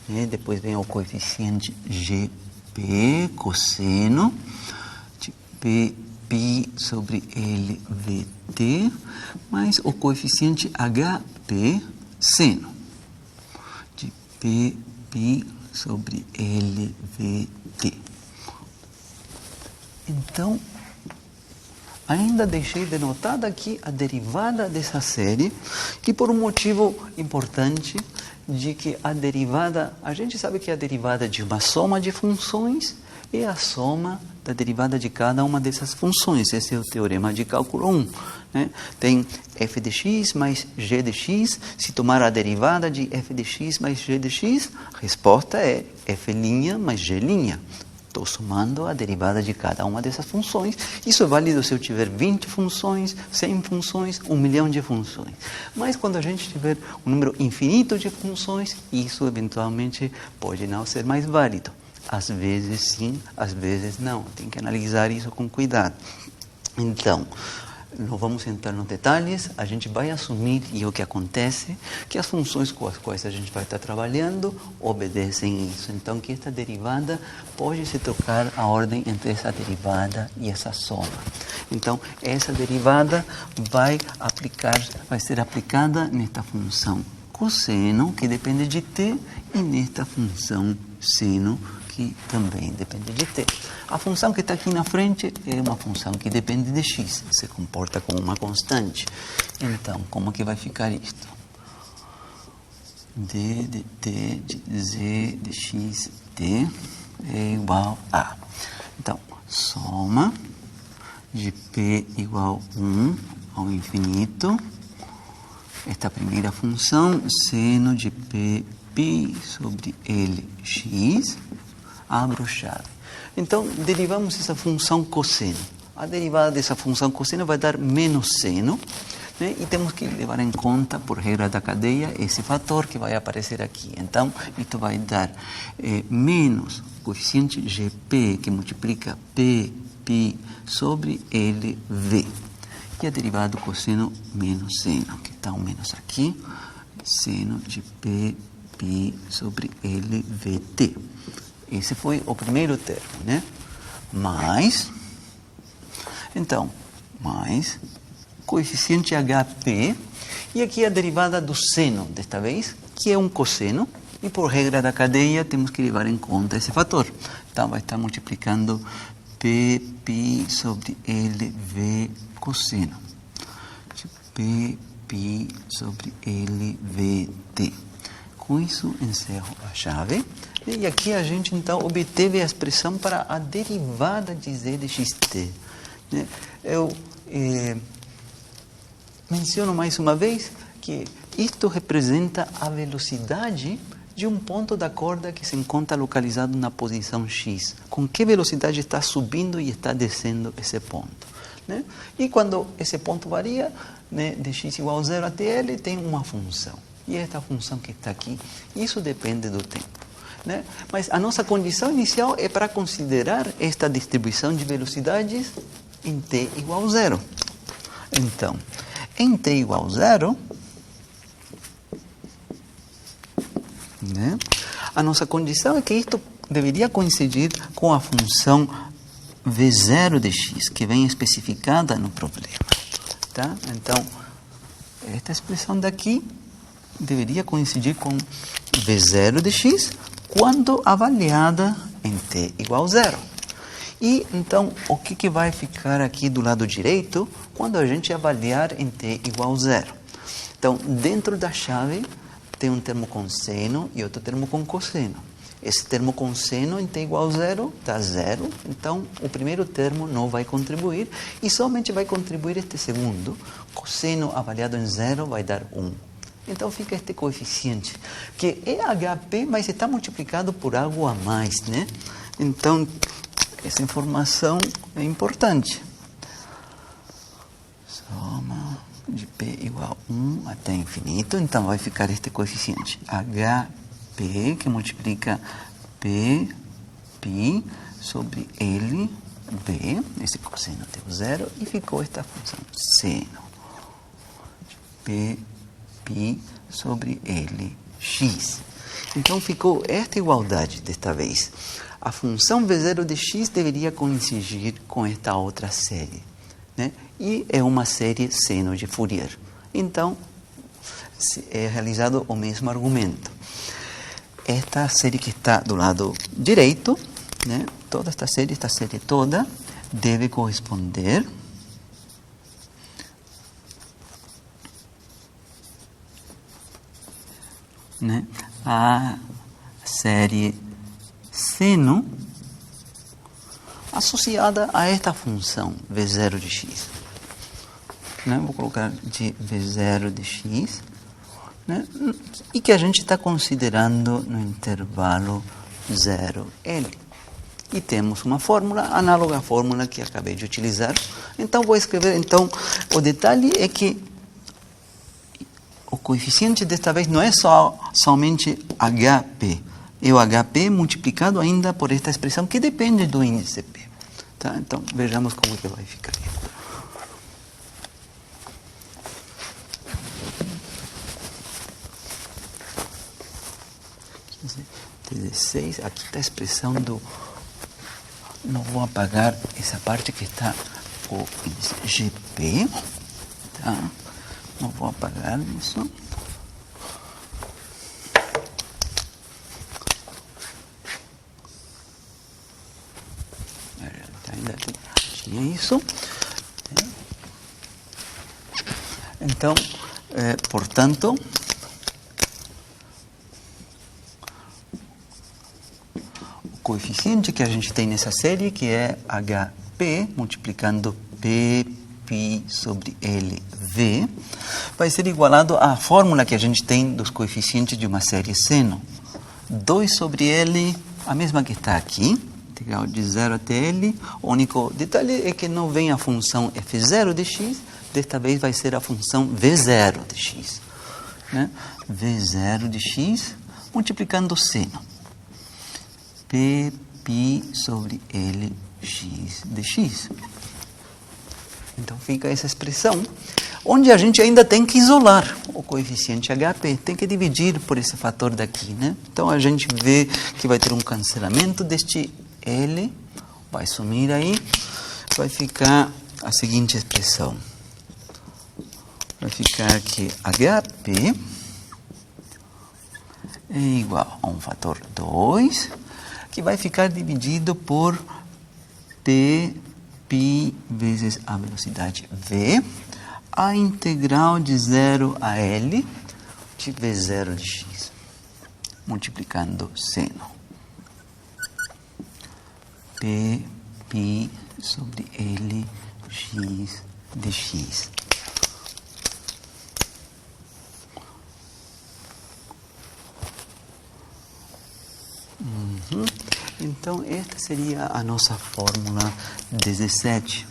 né? Depois vem o coeficiente gp, cosseno, de p π sobre lvt, mais o coeficiente hp, seno, de p π sobre lvt. Então, ainda deixei denotada aqui a derivada dessa série, que por um motivo importante, de que a derivada, a gente sabe que a derivada de uma soma de funções é a soma da derivada de cada uma dessas funções. Esse é o teorema de cálculo 1. Né? Tem f de x mais g de x. Se tomar a derivada de f de x mais g de x, a resposta é f' mais g'. Estou somando a derivada de cada uma dessas funções. Isso é válido se eu tiver 20 funções, 100 funções, 1 milhão de funções. Mas quando a gente tiver um número infinito de funções, isso eventualmente pode não ser mais válido. Às vezes sim, às vezes não. Tem que analisar isso com cuidado. Então, não vamos entrar nos detalhes, a gente vai assumir, e o que acontece, que as funções com as quais a gente vai estar trabalhando obedecem isso. Então, que esta derivada pode se trocar a ordem entre essa derivada e essa soma. Então, essa derivada vai ser aplicada nesta função cosseno, que depende de t, e nesta função seno, que também depende de t. A função que está aqui na frente é uma função que depende de x, se comporta como uma constante. Então, como que vai ficar isto? d de t de z de x t é igual a... Então, soma de p igual a 1 ao infinito. Esta primeira função, seno de p π sobre lx, abro chave. Então, derivamos essa função cosseno. A derivada dessa função cosseno vai dar menos seno, né? E temos que levar em conta, por regra da cadeia, esse fator que vai aparecer aqui. Então, isto vai dar menos coeficiente gp, que multiplica p π sobre lv. E a derivada do cosseno menos seno, que está um menos aqui, seno de p π sobre lvt. Esse foi o primeiro termo, né? Mais coeficiente HP, e aqui a derivada do seno, desta vez, que é um cosseno, e por regra da cadeia temos que levar em conta esse fator. Então, vai estar multiplicando p π sobre lv cosseno, de p π sobre lvt. Com isso, encerro a chave. E aqui a gente, então, obteve a expressão para a derivada de z de xt. Eu menciono mais uma vez que isto representa a velocidade de um ponto da corda que se encontra localizado na posição x. Com que velocidade está subindo e está descendo esse ponto. né? E quando esse ponto varia, né, de x igual a 0 até L, tem uma função. E esta função que está aqui, isso depende do tempo, né? Mas a nossa condição inicial é para considerar esta distribuição de velocidades em t igual a 0. Então, em t igual a 0, né, a nossa condição é que isto deveria coincidir com a função v0 de x, que vem especificada no problema. Tá? Então, esta expressão daqui deveria coincidir com v0 de x quando avaliada em t igual a 0. E, então, o que vai ficar aqui do lado direito quando a gente avaliar em t igual a 0? Então, dentro da chave, tem um termo com seno e outro termo com cosseno. Esse termo com seno em t igual a 0 dá 0, então o primeiro termo não vai contribuir e somente vai contribuir este segundo. Cosseno avaliado em 0 vai dar 1. Então fica este coeficiente, que é HP, mas está multiplicado por algo a mais, né? Então, essa informação é importante. Soma de P igual a 1 até infinito, então vai ficar este coeficiente HP, que multiplica P, π sobre L, B, esse cosseno deu 0, e ficou esta função seno, P, π sobre L, x. Então ficou esta igualdade desta vez. A função V0 de x deveria coincidir com esta outra série, né? E é uma série seno de Fourier. Então, é realizado o mesmo argumento. Esta série que está do lado direito, né? Toda esta série toda, deve corresponder né, a série seno associada a esta função V0 de x. Né? Vou colocar de V0 de x, né? E que a gente está considerando no intervalo 0L. E temos uma fórmula análoga à fórmula que acabei de utilizar. Então, vou escrever. Então, o detalhe é que o coeficiente desta vez não é somente HP. É o HP multiplicado ainda por esta expressão que depende do índice P. Tá? Então, vejamos como que vai ficar. 16, aqui está a expressão do... Não vou apagar essa parte que está o GP, tá? Não vou apagar isso. Ainda tinha isso. Então, portanto, o coeficiente que a gente tem nessa série, que é HP, multiplicando P, π sobre L, V, vai ser igualado à fórmula que a gente tem dos coeficientes de uma série seno. 2 sobre L, a mesma que está aqui, integral de 0 até L. O único detalhe é que não vem a função f0 de x, desta vez vai ser a função v0 de x. Né? v0 de x multiplicando o seno. P, π sobre L, x de x. Então fica essa expressão, onde a gente ainda tem que isolar o coeficiente HP, tem que dividir por esse fator daqui, né? Então a gente vê que vai ter um cancelamento deste L, vai sumir aí, vai ficar a seguinte expressão. Vai ficar que HP é igual a um fator 2, que vai ficar dividido por P, π vezes a velocidade V, a integral de 0 a L de V0 de x, multiplicando seno. P, π sobre L, x de x. Então, esta seria a nossa fórmula 17.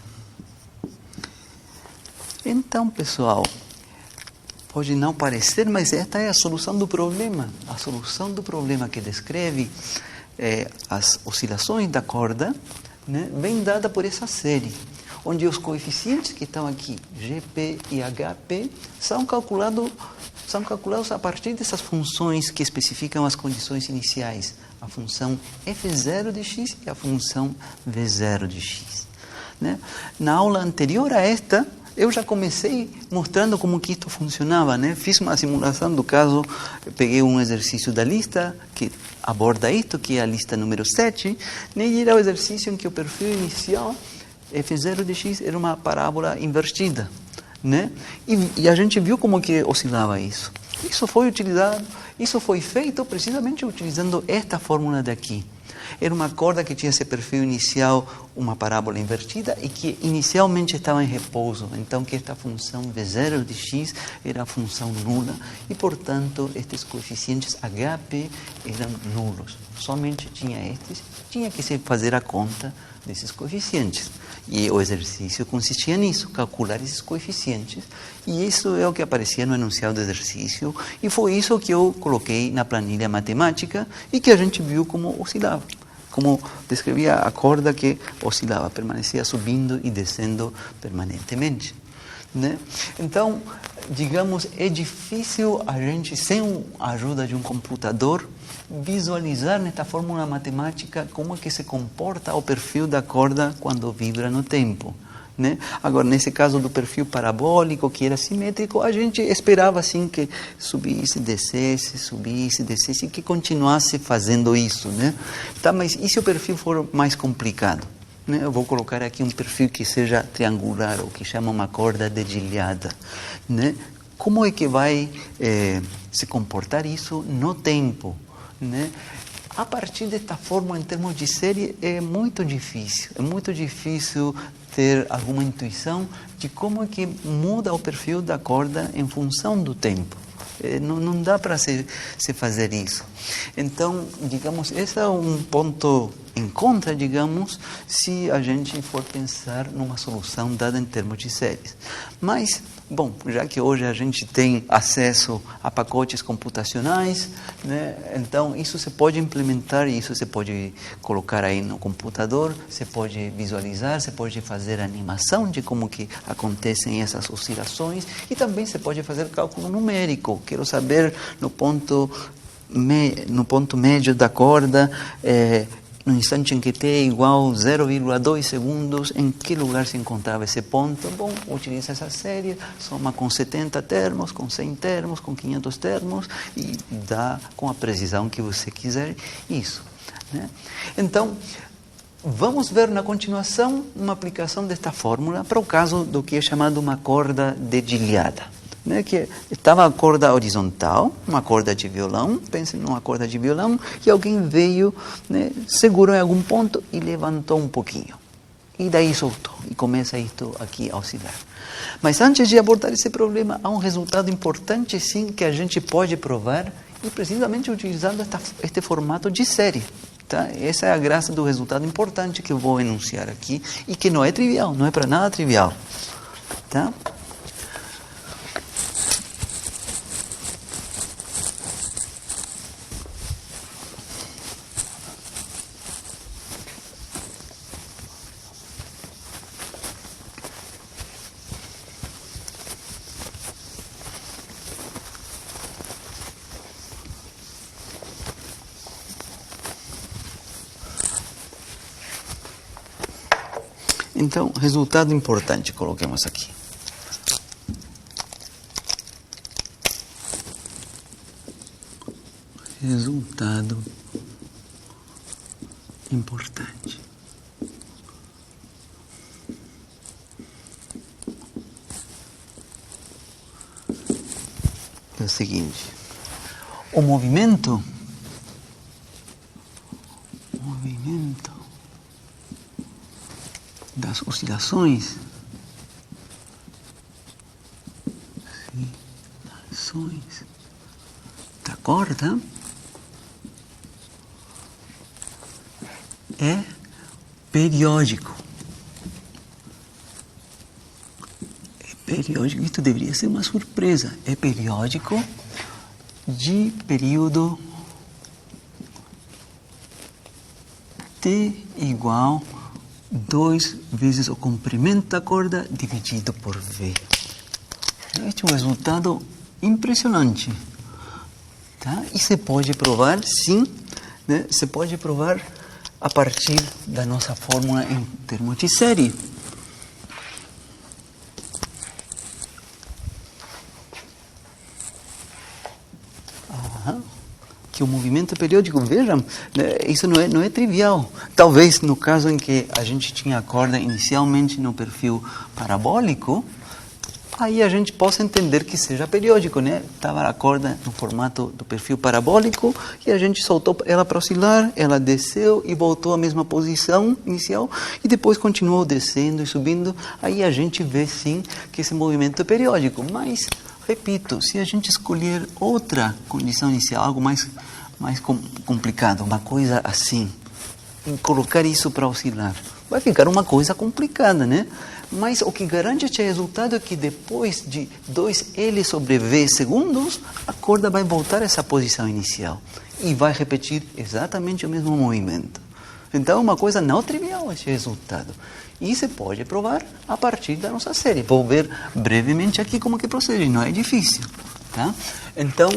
Então, pessoal, pode não parecer, mas esta é a solução do problema. A solução do problema que descreve as oscilações da corda, né, vem dada por essa série, onde os coeficientes que estão aqui, GP e HP, são calculados a partir dessas funções que especificam as condições iniciais, a função f0 de x e a função v0 de x. Né? Na aula anterior a esta, eu já comecei mostrando como que isto funcionava, né? Fiz uma simulação do caso, peguei um exercício da lista que aborda isto, que é a lista número 7, né? E era o exercício em que o perfil inicial, f0 de x, era uma parábola invertida, né? E a gente viu como que oscilava isso. Isso foi feito precisamente utilizando esta fórmula daqui. Era uma corda que tinha esse perfil inicial, uma parábola invertida, e que inicialmente estava em repouso. Então, que esta função v0 de x era a função nula, e, portanto, estes coeficientes HP eram nulos. Somente tinha que se fazer a conta desses coeficientes. E o exercício consistia nisso, calcular esses coeficientes. E isso é o que aparecia no enunciado do exercício. E foi isso que eu coloquei na planilha matemática e que a gente viu como oscilava. Como descrevia a corda que oscilava, permanecia subindo e descendo permanentemente. Né? Então, digamos, é difícil a gente, sem a ajuda de um computador, visualizar nesta fórmula matemática como é que se comporta o perfil da corda quando vibra no tempo. Né? Agora, nesse caso do perfil parabólico, que era simétrico, a gente esperava assim que subisse, descesse, e que continuasse fazendo isso. Né? Tá, mas e se o perfil for mais complicado? Né? Eu vou colocar aqui um perfil que seja triangular, ou que chama uma corda dedilhada. Né? Como é que vai se comportar isso no tempo? Né? A partir desta fórmula, em termos de série, é muito difícil ter alguma intuição de como é que muda o perfil da corda em função do tempo. Não dá para se fazer isso. Então, digamos, esse é um ponto em contra, digamos, se a gente for pensar numa solução dada em termos de séries. Mas, bom, já que hoje a gente tem acesso a pacotes computacionais, né, então isso se pode implementar, isso se pode colocar aí no computador, se pode visualizar, se pode fazer animação de como que acontecem essas oscilações e também se pode fazer cálculo numérico. Quero saber no ponto médio da corda, no instante em que t é igual a 0,2 segundos, em que lugar se encontrava esse ponto? Bom, utiliza essa série, soma com 70 termos, com 100 termos, com 500 termos e dá com a precisão que você quiser isso. Né? Então, vamos ver na continuação uma aplicação desta fórmula para o caso do que é chamado uma corda dedilhada. Né, que estava a corda horizontal, uma corda de violão, pensem numa corda de violão, e alguém veio, né, segurou em algum ponto e levantou um pouquinho. E daí soltou, e começa isto aqui a oscilar. Mas antes de abordar esse problema, há um resultado importante, sim, que a gente pode provar, e precisamente utilizando este formato de série. Tá? Essa é a graça do resultado importante que eu vou enunciar aqui, e que não é trivial, não é para nada trivial. Tá? Então, resultado importante, coloquemos aqui. Resultado importante. É o seguinte, o movimento das oscilações da corda é periódico. periódico, isto deveria ser uma surpresa, é periódico de período t igual 2 vezes o comprimento da corda dividido por v. Este é um resultado impressionante. Tá? E se pode provar, sim, né? Se pode provar a partir da nossa fórmula em termos de série. Que o movimento periódico, vejam, isso não é trivial. Talvez no caso em que a gente tinha a corda inicialmente no perfil parabólico, aí a gente possa entender que seja periódico, né? Estava a corda no formato do perfil parabólico e a gente soltou ela para oscilar, ela desceu e voltou à mesma posição inicial e depois continuou descendo e subindo. Aí a gente vê sim que esse movimento é periódico, mas repito, se a gente escolher outra condição inicial, algo mais complicado, uma coisa assim, e colocar isso para oscilar, vai ficar uma coisa complicada, né? Mas o que garante este resultado é que depois de 2L sobre V segundos, a corda vai voltar a essa posição inicial e vai repetir exatamente o mesmo movimento. Então é uma coisa não trivial este resultado. E se pode provar a partir da nossa série. Vou ver brevemente aqui como que procede, não é difícil. Tá? Então,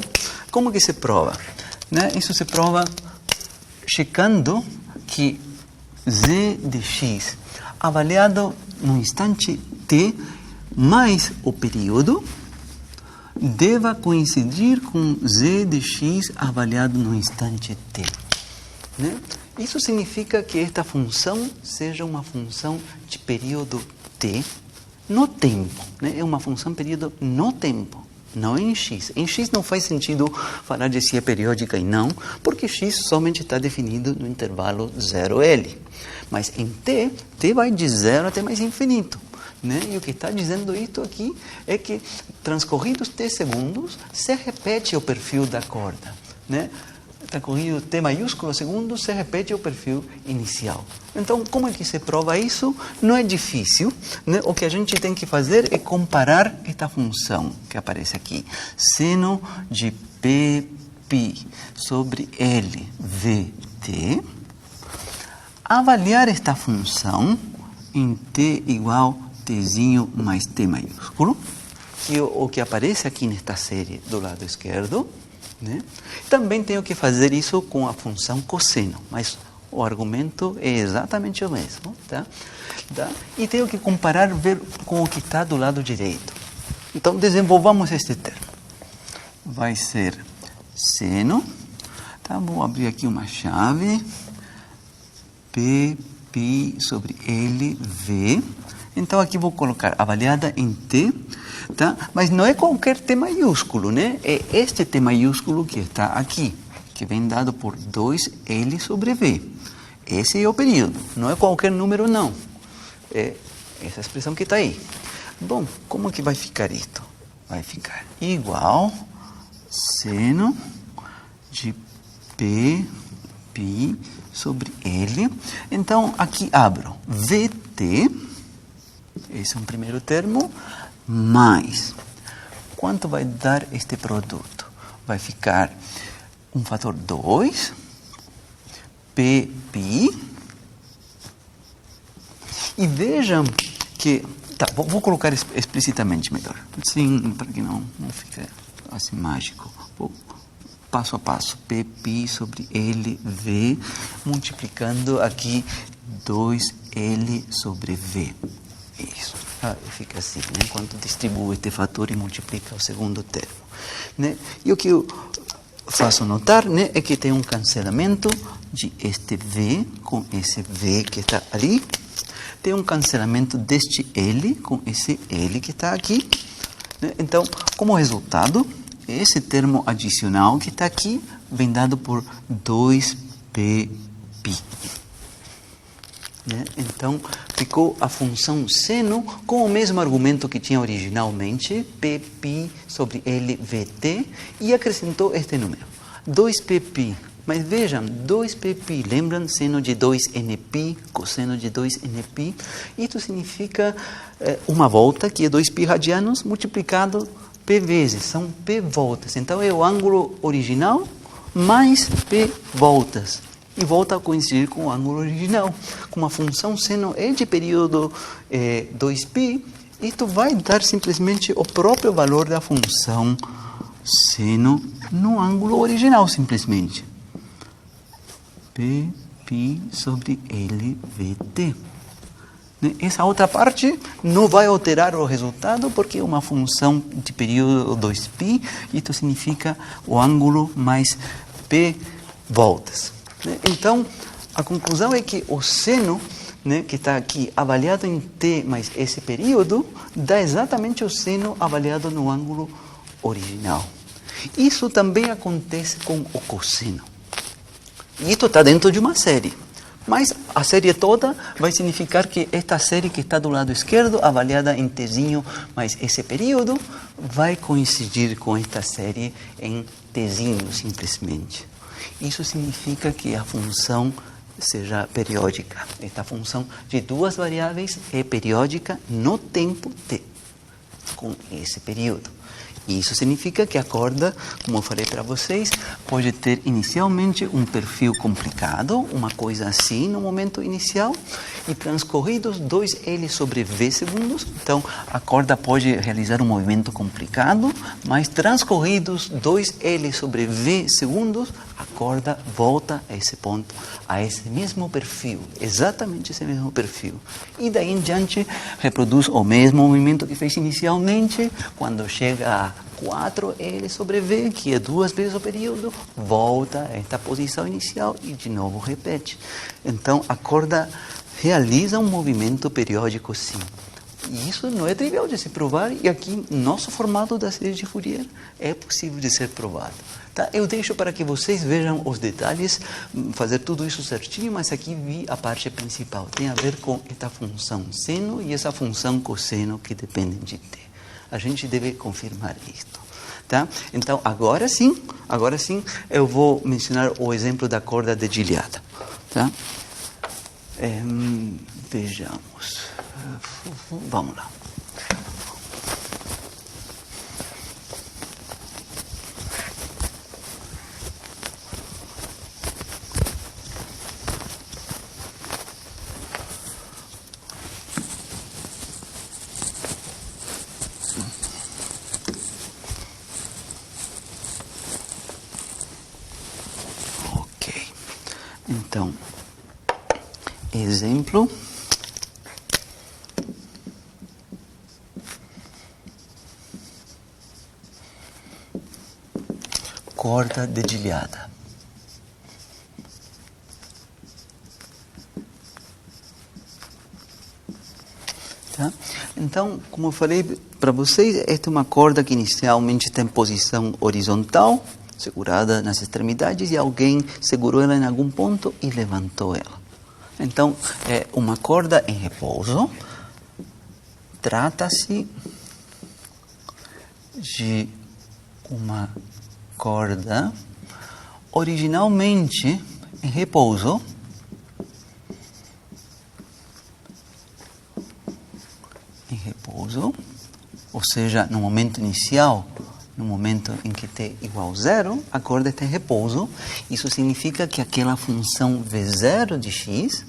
como que se prova? Né? Isso se prova checando que z de x avaliado no instante t mais o período deva coincidir com z de x avaliado no instante t. Né? Isso significa que esta função seja uma função de período t no tempo. Né? É uma função período no tempo, não em x. Em x não faz sentido falar de se é periódica e não, porque x somente está definido no intervalo 0L. Mas em t vai de 0 até mais infinito. Né? E o que está dizendo isto aqui é que, transcorridos t segundos, se repete o perfil da corda. Né? Transcorrido t maiúsculo segundos, se repete o perfil inicial. Então, como é que se prova isso? Não é difícil. Né? O que a gente tem que fazer é comparar esta função que aparece aqui. Seno de Pπ sobre LVT. Avaliar esta função em t igual tzinho mais t maiúsculo, que é o que aparece aqui nesta série do lado esquerdo. Né? Também tenho que fazer isso com a função cosseno, mas o argumento é exatamente o mesmo. Tá? E tenho que comparar, ver com o que está do lado direito. Então, desenvolvamos este termo. Vai ser seno, tá? Vou abrir aqui uma chave, Pπ sobre LV. Então, aqui vou colocar avaliada em t, tá? Mas não é qualquer t maiúsculo, né? É este t maiúsculo que está aqui, que vem dado por 2L sobre V. Esse é o período, não é qualquer número, não. É essa expressão que está aí. Bom, como que vai ficar isto? Vai ficar igual seno de Pπ sobre L. Então, aqui abro VT, esse é um primeiro termo, mais quanto vai dar este produto? Vai ficar um fator 2, Pπ, e vejam que, tá, vou colocar explicitamente melhor, sim, para que não fique assim mágico. Vou passo a passo, Pπ sobre LV, multiplicando aqui 2L sobre V. Isso, fica assim, né? Quando distribuo este fator e multiplica o segundo termo. Né? E o que eu faço notar, né, é que tem um cancelamento de este V com esse V que está ali. Tem um cancelamento deste L com esse L que está aqui. Né? Então, como resultado, esse termo adicional que está aqui vem dado por 2Pπ. Né? Então, ficou a função seno com o mesmo argumento que tinha originalmente, Pπ sobre LVT, e acrescentou este número. 2Pπ Mas vejam, 2ππ, lembram? Seno de 2nπ, cosseno de 2nπ. Isso significa uma volta, que é 2π radianos, multiplicado p vezes. São p voltas. Então, é o ângulo original mais p voltas. E volta a coincidir com o ângulo original. Com uma função seno e de período 2π, isto vai dar simplesmente o próprio valor da função seno no ângulo original, simplesmente. Pπ sobre LVT. Essa outra parte não vai alterar o resultado, porque é uma função de período 2π, isso significa o ângulo mais p voltas. Então, a conclusão é que o seno, que está aqui avaliado em t mais esse período, dá exatamente o seno avaliado no ângulo original. Isso também acontece com o cosseno. E isso está dentro de uma série. Mas a série toda vai significar que esta série que está do lado esquerdo, avaliada em tzinho mais esse período, vai coincidir com esta série em tzinho, simplesmente. Isso significa que a função seja periódica. Esta função de duas variáveis é periódica no tempo t, com esse período. E isso significa que a corda, como eu falei para vocês, pode ter inicialmente um perfil complicado, uma coisa assim no momento inicial, e transcorridos 2L sobre V segundos, então a corda pode realizar um movimento complicado, mas transcorridos 2L sobre V segundos, a corda volta a esse ponto, a esse mesmo perfil, exatamente esse mesmo perfil. E daí em diante reproduz o mesmo movimento que fez inicialmente, quando chega a 4L sobre V, que é 2 vezes o período, volta a esta posição inicial e de novo repete. Então a corda realiza um movimento periódico, sim. E isso não é trivial de se provar, e aqui, no nosso formato da série de Fourier, é possível de ser provado. Tá? Eu deixo para que vocês vejam os detalhes, fazer tudo isso certinho, mas aqui vi a parte principal. Tem a ver com esta função seno e essa função cosseno que dependem de t. A gente deve confirmar isto. Tá? Então, agora sim, eu vou mencionar o exemplo da corda dedilhada. Tá? Vejamos. Vamos lá. Ok. Então, exemplo. Corda dedilhada. Tá? Então, como eu falei para vocês, esta é uma corda que inicialmente tem posição horizontal, segurada nas extremidades, e alguém segurou ela em algum ponto e levantou ela. Então, é uma corda em repouso. Trata-se de uma corda originalmente em repouso, ou seja, no momento inicial, no momento em que t igual a 0, a corda está em repouso. Isso significa que aquela função v0 de x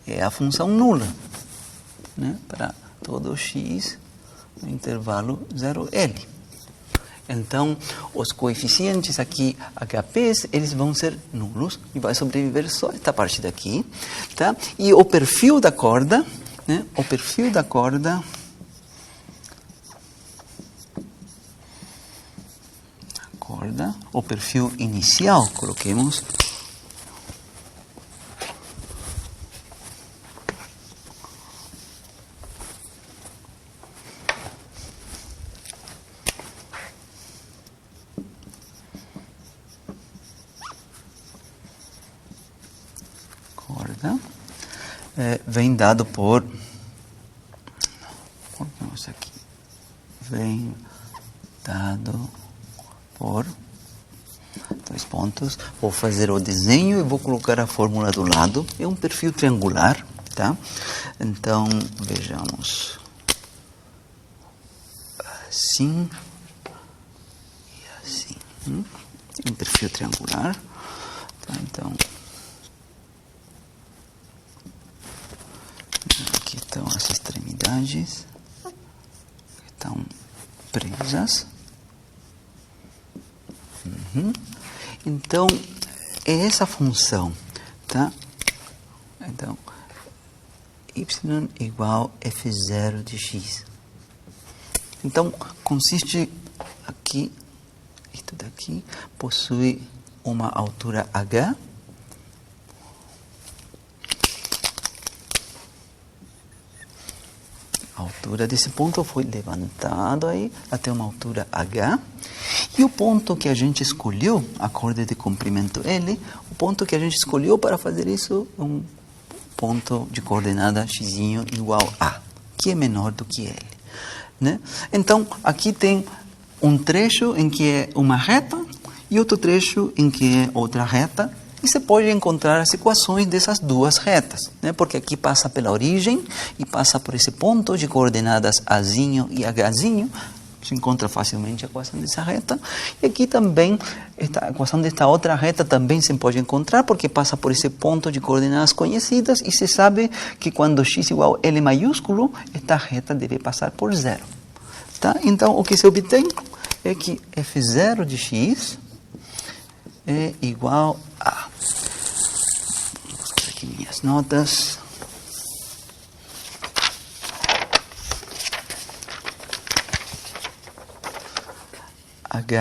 é a função nula, né? Para todo x no intervalo 0L. Então, os coeficientes aqui, HPs, eles vão ser nulos e vai sobreviver só esta parte daqui, tá? E o perfil da corda, né? O perfil da corda o perfil inicial, coloquemos vem dado por aqui, vem dado por 2π pontos. Vou fazer o desenho e vou colocar a fórmula do lado. É um perfil triangular, tá? Então, vejamos. Assim e assim. Um perfil triangular. Tá? Então, aqui estão as extremidades. Estão presas. Então, é essa função, tá? Então, y igual f0 de x. Então, consiste aqui, isto daqui possui uma altura h. A altura desse ponto foi levantado aí até uma altura h. E o ponto que a gente escolheu, acorde de comprimento L, o ponto que a gente escolheu para fazer isso é um ponto de coordenada x igual a, que é menor do que L. Né? Então, aqui tem um trecho em que é uma reta e outro trecho em que é outra reta. E você pode encontrar as equações dessas duas retas, né? Porque aqui passa pela origem e passa por esse ponto de coordenadas Azinho e Hzinho. Se encontra facilmente a equação dessa reta. E aqui também, a equação desta outra reta também se pode encontrar, porque passa por esse ponto de coordenadas conhecidas, e se sabe que quando x igual a L maiúsculo, esta reta deve passar por zero. Tá? Então, o que se obtém é que f0 de x é igual a... Vou buscar aqui minhas notas.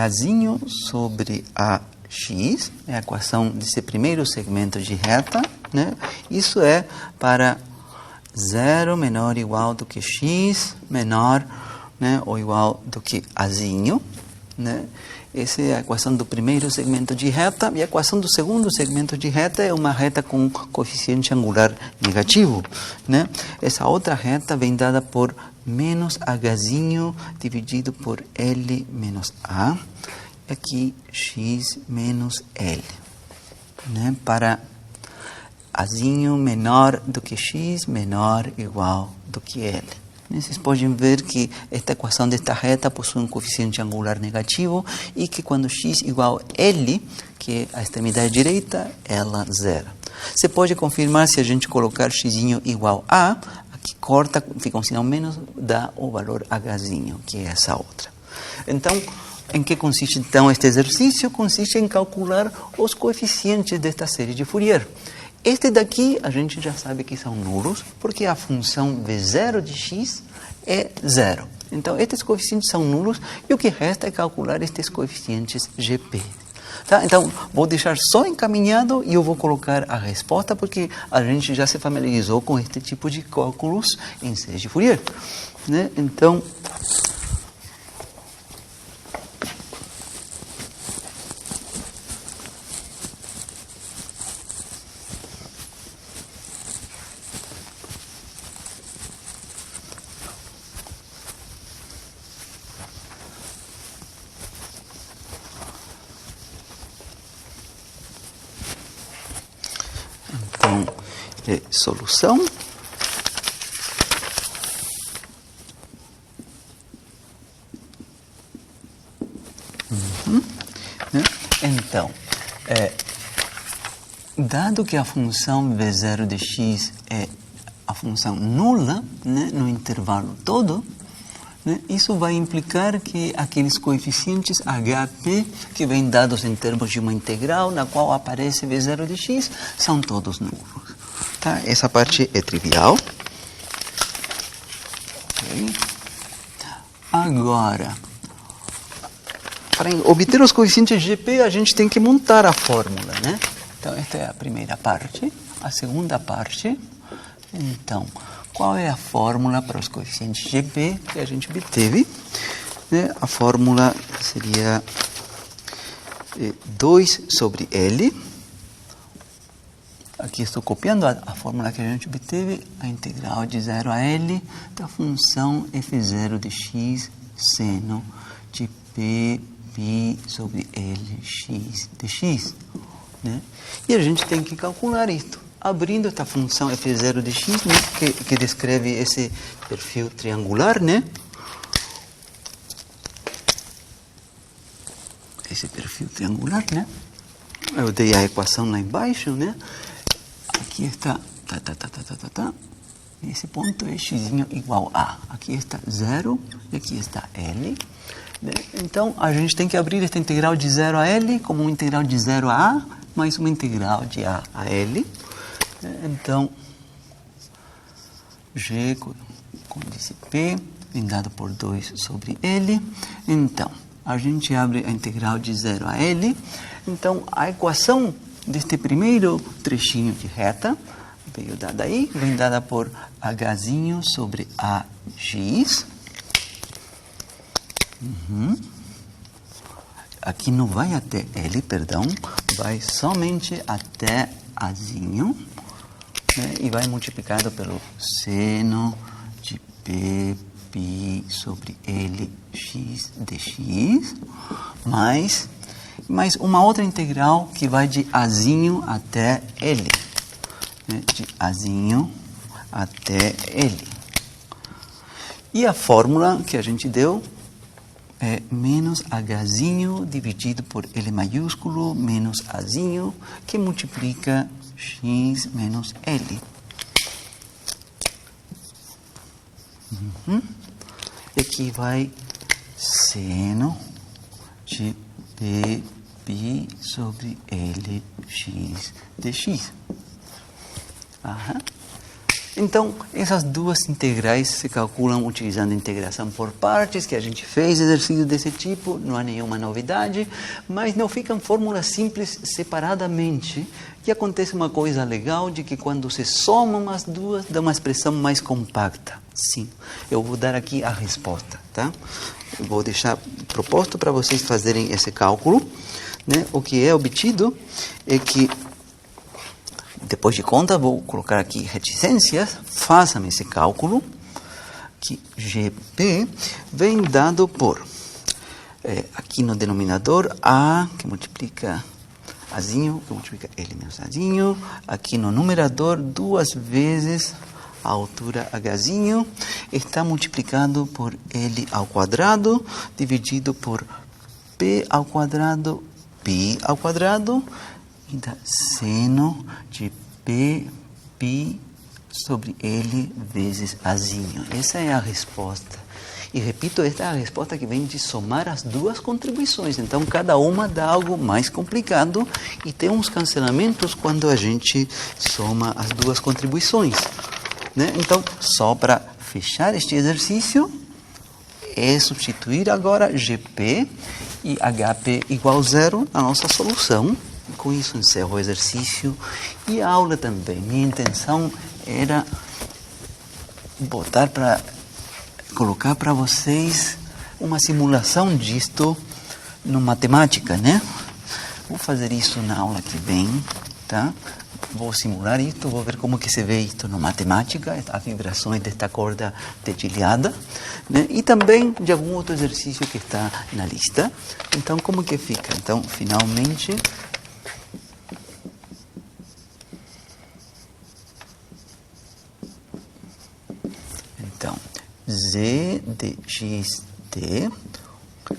Hzinho sobre AX, é a equação desse primeiro segmento de reta, né? Isso é para 0 menor ou igual do que x, menor, né, ou igual do que Azinho, né? Essa é a equação do primeiro segmento de reta, e a equação do segundo segmento de reta é uma reta com coeficiente angular negativo, né? Essa outra reta vem dada por menos Hzinho dividido por L menos A, aqui x menos L, né? Para Azinho menor do que x, menor ou igual do que L. Vocês podem ver que esta equação desta reta possui um coeficiente angular negativo e que quando x igual a L, que é a extremidade direita, ela zera. Você pode confirmar se a gente colocar x igual a, aqui corta, fica um sinal menos, dá o valor Hzinho, que é essa outra. Então, em que consiste então este exercício? Consiste em calcular os coeficientes desta série de Fourier. Este daqui a gente já sabe que são nulos, porque a função V0 de x é zero. Então, estes coeficientes são nulos e o que resta é calcular estes coeficientes GP. Tá? Então, vou deixar só encaminhado e eu vou colocar a resposta, porque a gente já se familiarizou com este tipo de cálculos em séries de Fourier. Né? Então... solução. Né? Então, dado que a função V0 de x é a função nula, né, no intervalo todo, né, isso vai implicar que aqueles coeficientes HP, que vêm dados em termos de uma integral, na qual aparece V0 de x, são todos nulos. Tá? Essa parte é trivial. Okay. Agora, para obter os coeficientes GP, a gente tem que montar a fórmula, né? Então, esta é a primeira parte. A segunda parte, então, qual é a fórmula para os coeficientes GP que a gente obteve? Né? A fórmula seria 2 sobre L. Aqui estou copiando a fórmula que a gente obteve, a integral de 0 a L da função f0 de x seno de p π sobre Lx dx. Né? E a gente tem que calcular isto, abrindo esta função f0 de x, né? que descreve esse perfil triangular, né? Esse perfil triangular, né? Eu dei a equação lá embaixo, né? Aqui está, esse ponto é x igual a. Aqui está 0 e aqui está L. Né? Então, a gente tem que abrir esta integral de 0 a L como uma integral de 0 a A, mais uma integral de A a L. Então, G com índice P, vem dado por 2 sobre L. Então, a gente abre a integral de 0 a L. Então, a equação deste primeiro trechinho de reta veio dada aí, vem dada por H sobre AX. Aqui não vai até L, perdão, vai somente até Azinho, né? E vai multiplicado pelo seno de P π sobre Lx dx, mais uma outra integral que vai de Azinho até L, né? De Azinho até L. E a fórmula que a gente deu é menos Hzinho dividido por L maiúsculo menos Azinho, que multiplica x menos L. E aqui vai seno de P π sobre Lx dx. Então, essas duas integrais se calculam utilizando a integração por partes, que a gente fez exercício desse tipo, não há nenhuma novidade, mas não ficam fórmulas simples separadamente. E acontece uma coisa legal, de que quando se somam as duas, dá uma expressão mais compacta. Sim, eu vou dar aqui a resposta, tá? Eu vou deixar proposto para vocês fazerem esse cálculo, né? O que é obtido é que, depois de conta, vou colocar aqui reticências, façam esse cálculo, que GP vem dado por, aqui no denominador, A, que multiplica Azinho, que multiplica L menos Azinho, aqui no numerador, 2 vezes a altura Hzinho, está multiplicado por L ao quadrado, dividido por P ao quadrado, π ao quadrado, e dá seno de P π sobre L vezes Azinho. Essa é a resposta. E repito, esta é a resposta que vem de somar as duas contribuições. Então, cada uma dá algo mais complicado e tem uns cancelamentos quando a gente soma as duas contribuições, né? Então, só para fechar este exercício, é substituir agora GP e HP igual 0 na nossa solução. Com isso, encerro o exercício e a aula também. Minha intenção era colocar para vocês uma simulação disto no matemática, né? Vou fazer isso na aula que vem, tá? Vou simular isto, vou ver como que se vê isto no matemática, as vibrações desta corda dedilhada, né? E também de algum outro exercício que está na lista. Então, como que fica? Então, finalmente, Z de xt,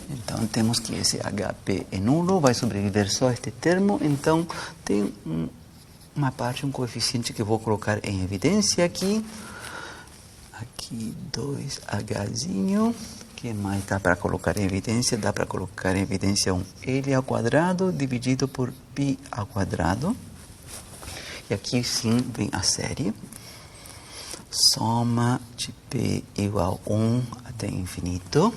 então temos que esse HP é nulo, vai sobreviver só este termo, então tem uma parte, um coeficiente que eu vou colocar em evidência aqui, 2Hzinho, que mais dá para colocar em evidência? Dá para colocar em evidência um L ao quadrado dividido por π ao quadrado, e aqui sim vem a série. Soma de P igual 1 até infinito.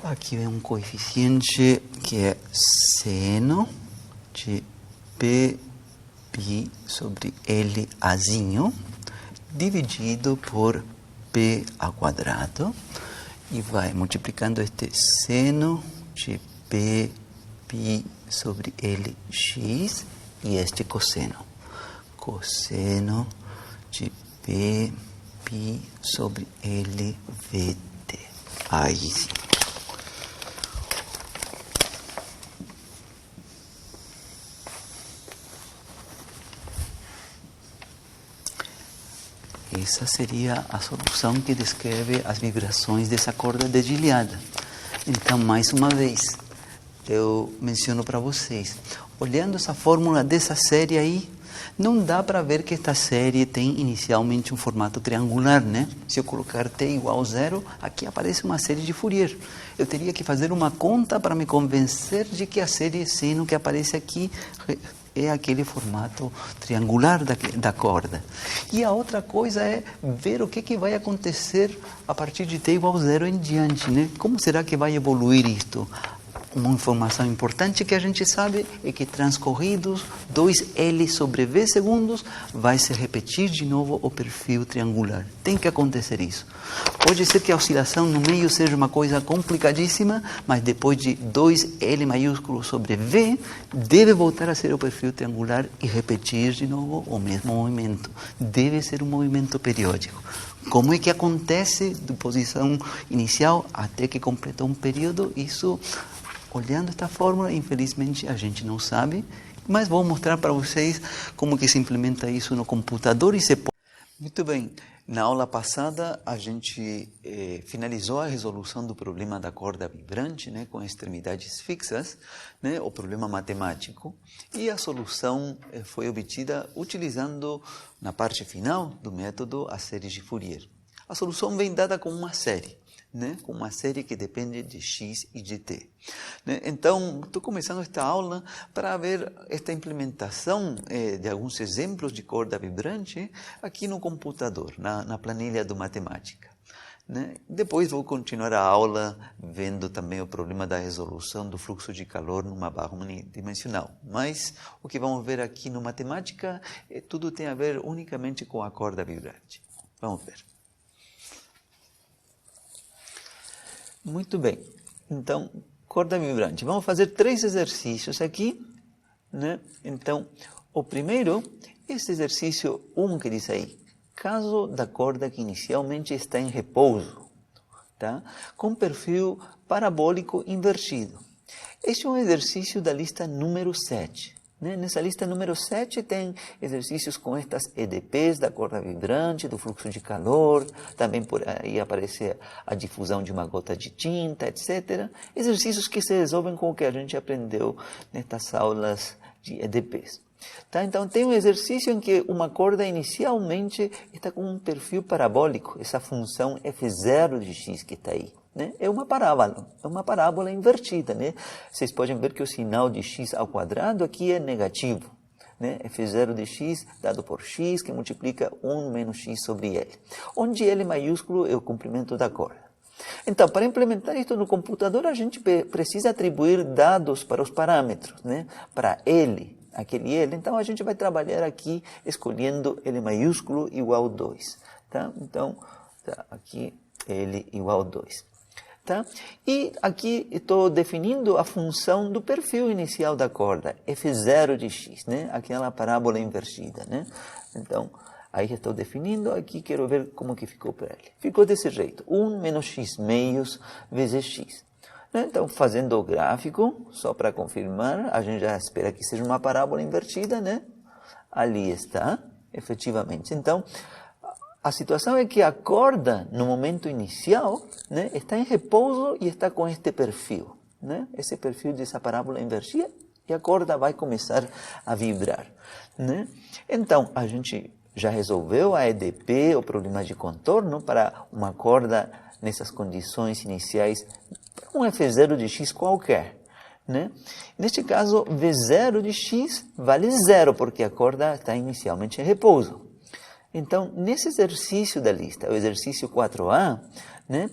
Aqui vem um coeficiente que é seno de P π sobre Lzinho dividido por P ao quadrado. E vai multiplicando este seno de P π sobre Lx e este cosseno. Cosseno de P π sobre LVT. Aí sim. essa seria a solução que descreve as vibrações dessa corda dedilhada. Então, mais uma vez, eu menciono para vocês, olhando essa fórmula dessa série aí, não dá para ver que esta série tem inicialmente um formato triangular, né? Se eu colocar t igual a 0, aqui aparece uma série de Fourier. Eu teria que fazer uma conta para me convencer de que a série seno que aparece aqui é aquele formato triangular da corda. E a outra coisa é ver o que vai acontecer a partir de t igual a 0 em diante, né? Como será que vai evoluir isto? Uma informação importante que a gente sabe é que transcorridos 2L sobre V segundos vai se repetir de novo o perfil triangular. Tem que acontecer isso. Pode ser que a oscilação no meio seja uma coisa complicadíssima, mas depois de 2L maiúsculo sobre V, deve voltar a ser o perfil triangular e repetir de novo o mesmo movimento. Deve ser um movimento periódico. Como é que acontece de posição inicial até que completa um período? Isso, olhando esta fórmula, infelizmente a gente não sabe, mas vou mostrar para vocês como que se implementa isso no computador e se pode. Muito bem, na aula passada a gente finalizou a resolução do problema da corda vibrante, né, com extremidades fixas, né, o problema matemático, e a solução foi obtida utilizando, na parte final do método, a série de Fourier. A solução vem dada com uma série, né? Com uma série que depende de x e de t. Né? Então, estou começando esta aula para ver esta implementação de alguns exemplos de corda vibrante aqui no computador, na planilha do Matemática. Né? Depois vou continuar a aula vendo também o problema da resolução do fluxo de calor numa barra unidimensional. Mas o que vamos ver aqui no Matemática, tudo tem a ver unicamente com a corda vibrante. Vamos ver. Muito bem, então, corda vibrante. Vamos fazer 3 exercícios aqui, né? Então, o primeiro, esse exercício 1 que diz aí, caso da corda que inicialmente está em repouso, tá? Com perfil parabólico invertido. Este é um exercício da lista número 7. Né? Nessa lista número 7 tem exercícios com estas EDPs da corda vibrante, do fluxo de calor, também por aí aparece a difusão de uma gota de tinta, etc. Exercícios que se resolvem com o que a gente aprendeu nestas aulas de EDPs. Tá? Então tem um exercício em que uma corda inicialmente está com um perfil parabólico, essa função f0 de x que está aí. Né? É uma parábola invertida. Né? Vocês podem ver que o sinal de x ao quadrado aqui é negativo. Né? F0 de x dado por x, que multiplica 1 menos x sobre L. Onde L maiúsculo é o comprimento da corda. Então, para implementar isso no computador, a gente precisa atribuir dados para os parâmetros. Né? Para L, aquele L, então a gente vai trabalhar aqui escolhendo L maiúsculo igual a 2. Tá? Então, tá, aqui L igual a 2. Tá? E aqui estou definindo a função do perfil inicial da corda, f0 de x, né? Aquela parábola invertida. Né? Então, aí estou definindo, aqui quero ver como que ficou para ele. Ficou desse jeito, 1 menos x meios vezes x. Né? Então, fazendo o gráfico, só para confirmar, a gente já espera que seja uma parábola invertida, né? Ali está, efetivamente. Então, a situação é que a corda, no momento inicial, né, está em repouso e está com este perfil. Né? Esse perfil dessa parábola invertida, e a corda vai começar a vibrar. Né? Então, a gente já resolveu a EDP, o problema de contorno, para uma corda nessas condições iniciais, um F0 de x qualquer. Né? Neste caso, V0 de x vale 0, porque a corda está inicialmente em repouso. Então, nesse exercício da lista, o exercício 4A, né,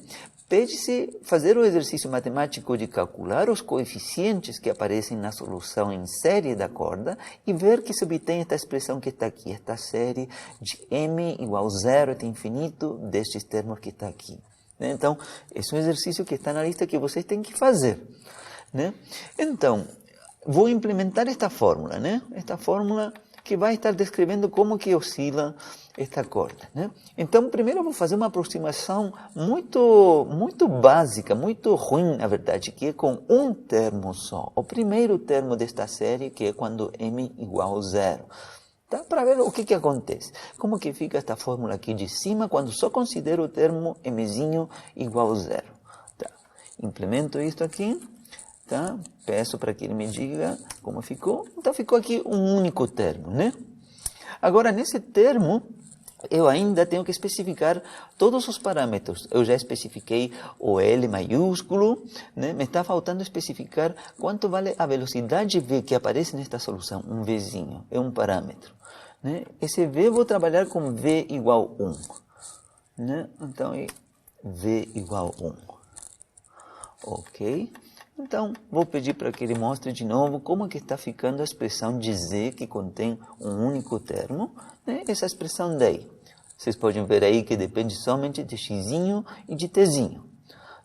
pede-se fazer o exercício matemático de calcular os coeficientes que aparecem na solução em série da corda e ver que se obtém esta expressão que está aqui, esta série de m igual a 0 até infinito destes termos que está aqui. Né? Então, esse é um exercício que está na lista que vocês têm que fazer. Né? Então, vou implementar esta fórmula, né? Esta fórmula que vai estar descrevendo como que oscila esta corda. Né? Então, primeiro eu vou fazer uma aproximação muito básica, muito ruim, na verdade, que é com um termo só. O primeiro termo desta série, que é quando m igual a 0. Tá? Para ver o que acontece. Como que fica esta fórmula aqui de cima quando só considero o termo mzinho igual a zero. Tá? Implemento isto aqui, tá? Peço para que ele me diga como ficou. Então ficou aqui um único termo, né? Agora, nesse termo, eu ainda tenho que especificar todos os parâmetros. Eu já especifiquei o L maiúsculo, né? Me está faltando especificar quanto vale a velocidade V que aparece nesta solução. Um Vzinho, é um parâmetro. Né? Esse V eu vou trabalhar com V igual 1. Né? Então, V igual 1. Ok? Então, vou pedir para que ele mostre de novo como que está ficando a expressão de Z que contém um único termo. Né? Essa expressão daí. Vocês podem ver aí que depende somente de xzinho e de tzinho.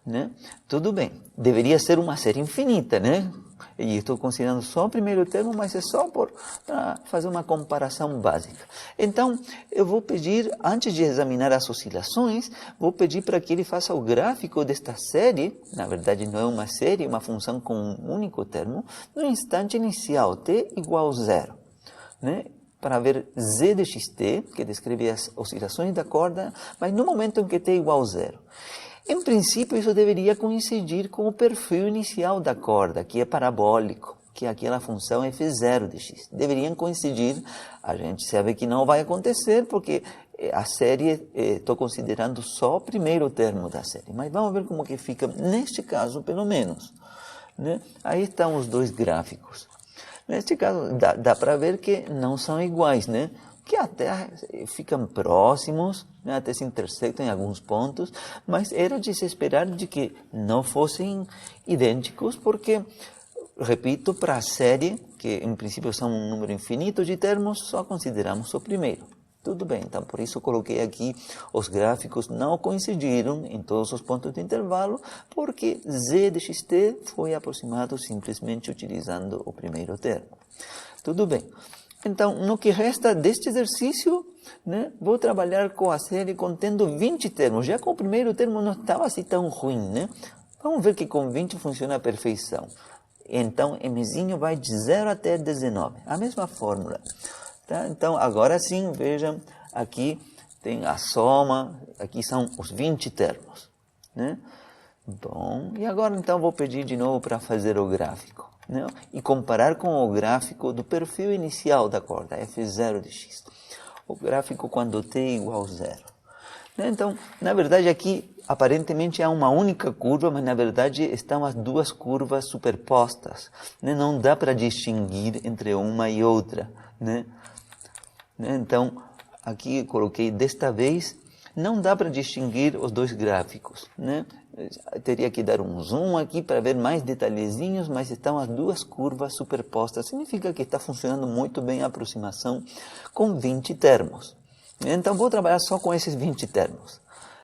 Né? Tudo bem. Deveria ser uma série infinita, né? E estou considerando só o primeiro termo, mas é só para fazer uma comparação básica. Então, eu vou pedir, antes de examinar as oscilações, vou pedir para que ele faça o gráfico desta série, na verdade não é uma série, é uma função com um único termo, no instante inicial, t igual a 0. Né? Para ver z de xt, que descreve as oscilações da corda, mas no momento em que t é igual a 0. Em princípio, isso deveria coincidir com o perfil inicial da corda, que é parabólico, que é aquela função f0 de x. Deveriam coincidir, a gente sabe que não vai acontecer, porque a série, estou considerando só o primeiro termo da série. Mas vamos ver como que fica, neste caso, pelo menos. Né? Aí estão os dois gráficos. Neste caso, dá para ver que não são iguais, né? Que até ficam próximos, né? Até se intersectam em alguns pontos, mas era de se esperar de que não fossem idênticos, porque, repito, para a série, que em princípio são um número infinito de termos, só consideramos o primeiro. Tudo bem, então por isso coloquei aqui, os gráficos não coincidiram em todos os pontos de intervalo, porque z de xt foi aproximado simplesmente utilizando o primeiro termo. Tudo bem. Então, no que resta deste exercício, né, vou trabalhar com a série contendo 20 termos. Já com o primeiro termo não estava assim tão ruim, né? Vamos ver que com 20 funciona a perfeição. Então, mzinho vai de 0 até 19. A mesma fórmula. Tá? Então, agora sim, vejam, aqui tem a soma, aqui são os 20 termos. Né? Bom, e agora então vou pedir de novo para fazer o gráfico. Né? E comparar com o gráfico do perfil inicial da corda, f0 de x. O gráfico quando t é igual a 0. Né? Então, na verdade aqui, aparentemente há uma única curva, mas na verdade estão as duas curvas superpostas. Né? Não dá para distinguir entre uma e outra. Né? Então, aqui coloquei desta vez, não dá para distinguir os dois gráficos. Né? Teria que dar um zoom aqui para ver mais detalhezinhos, mas estão as duas curvas superpostas. Significa que está funcionando muito bem a aproximação com 20 termos. Então, vou trabalhar só com esses 20 termos.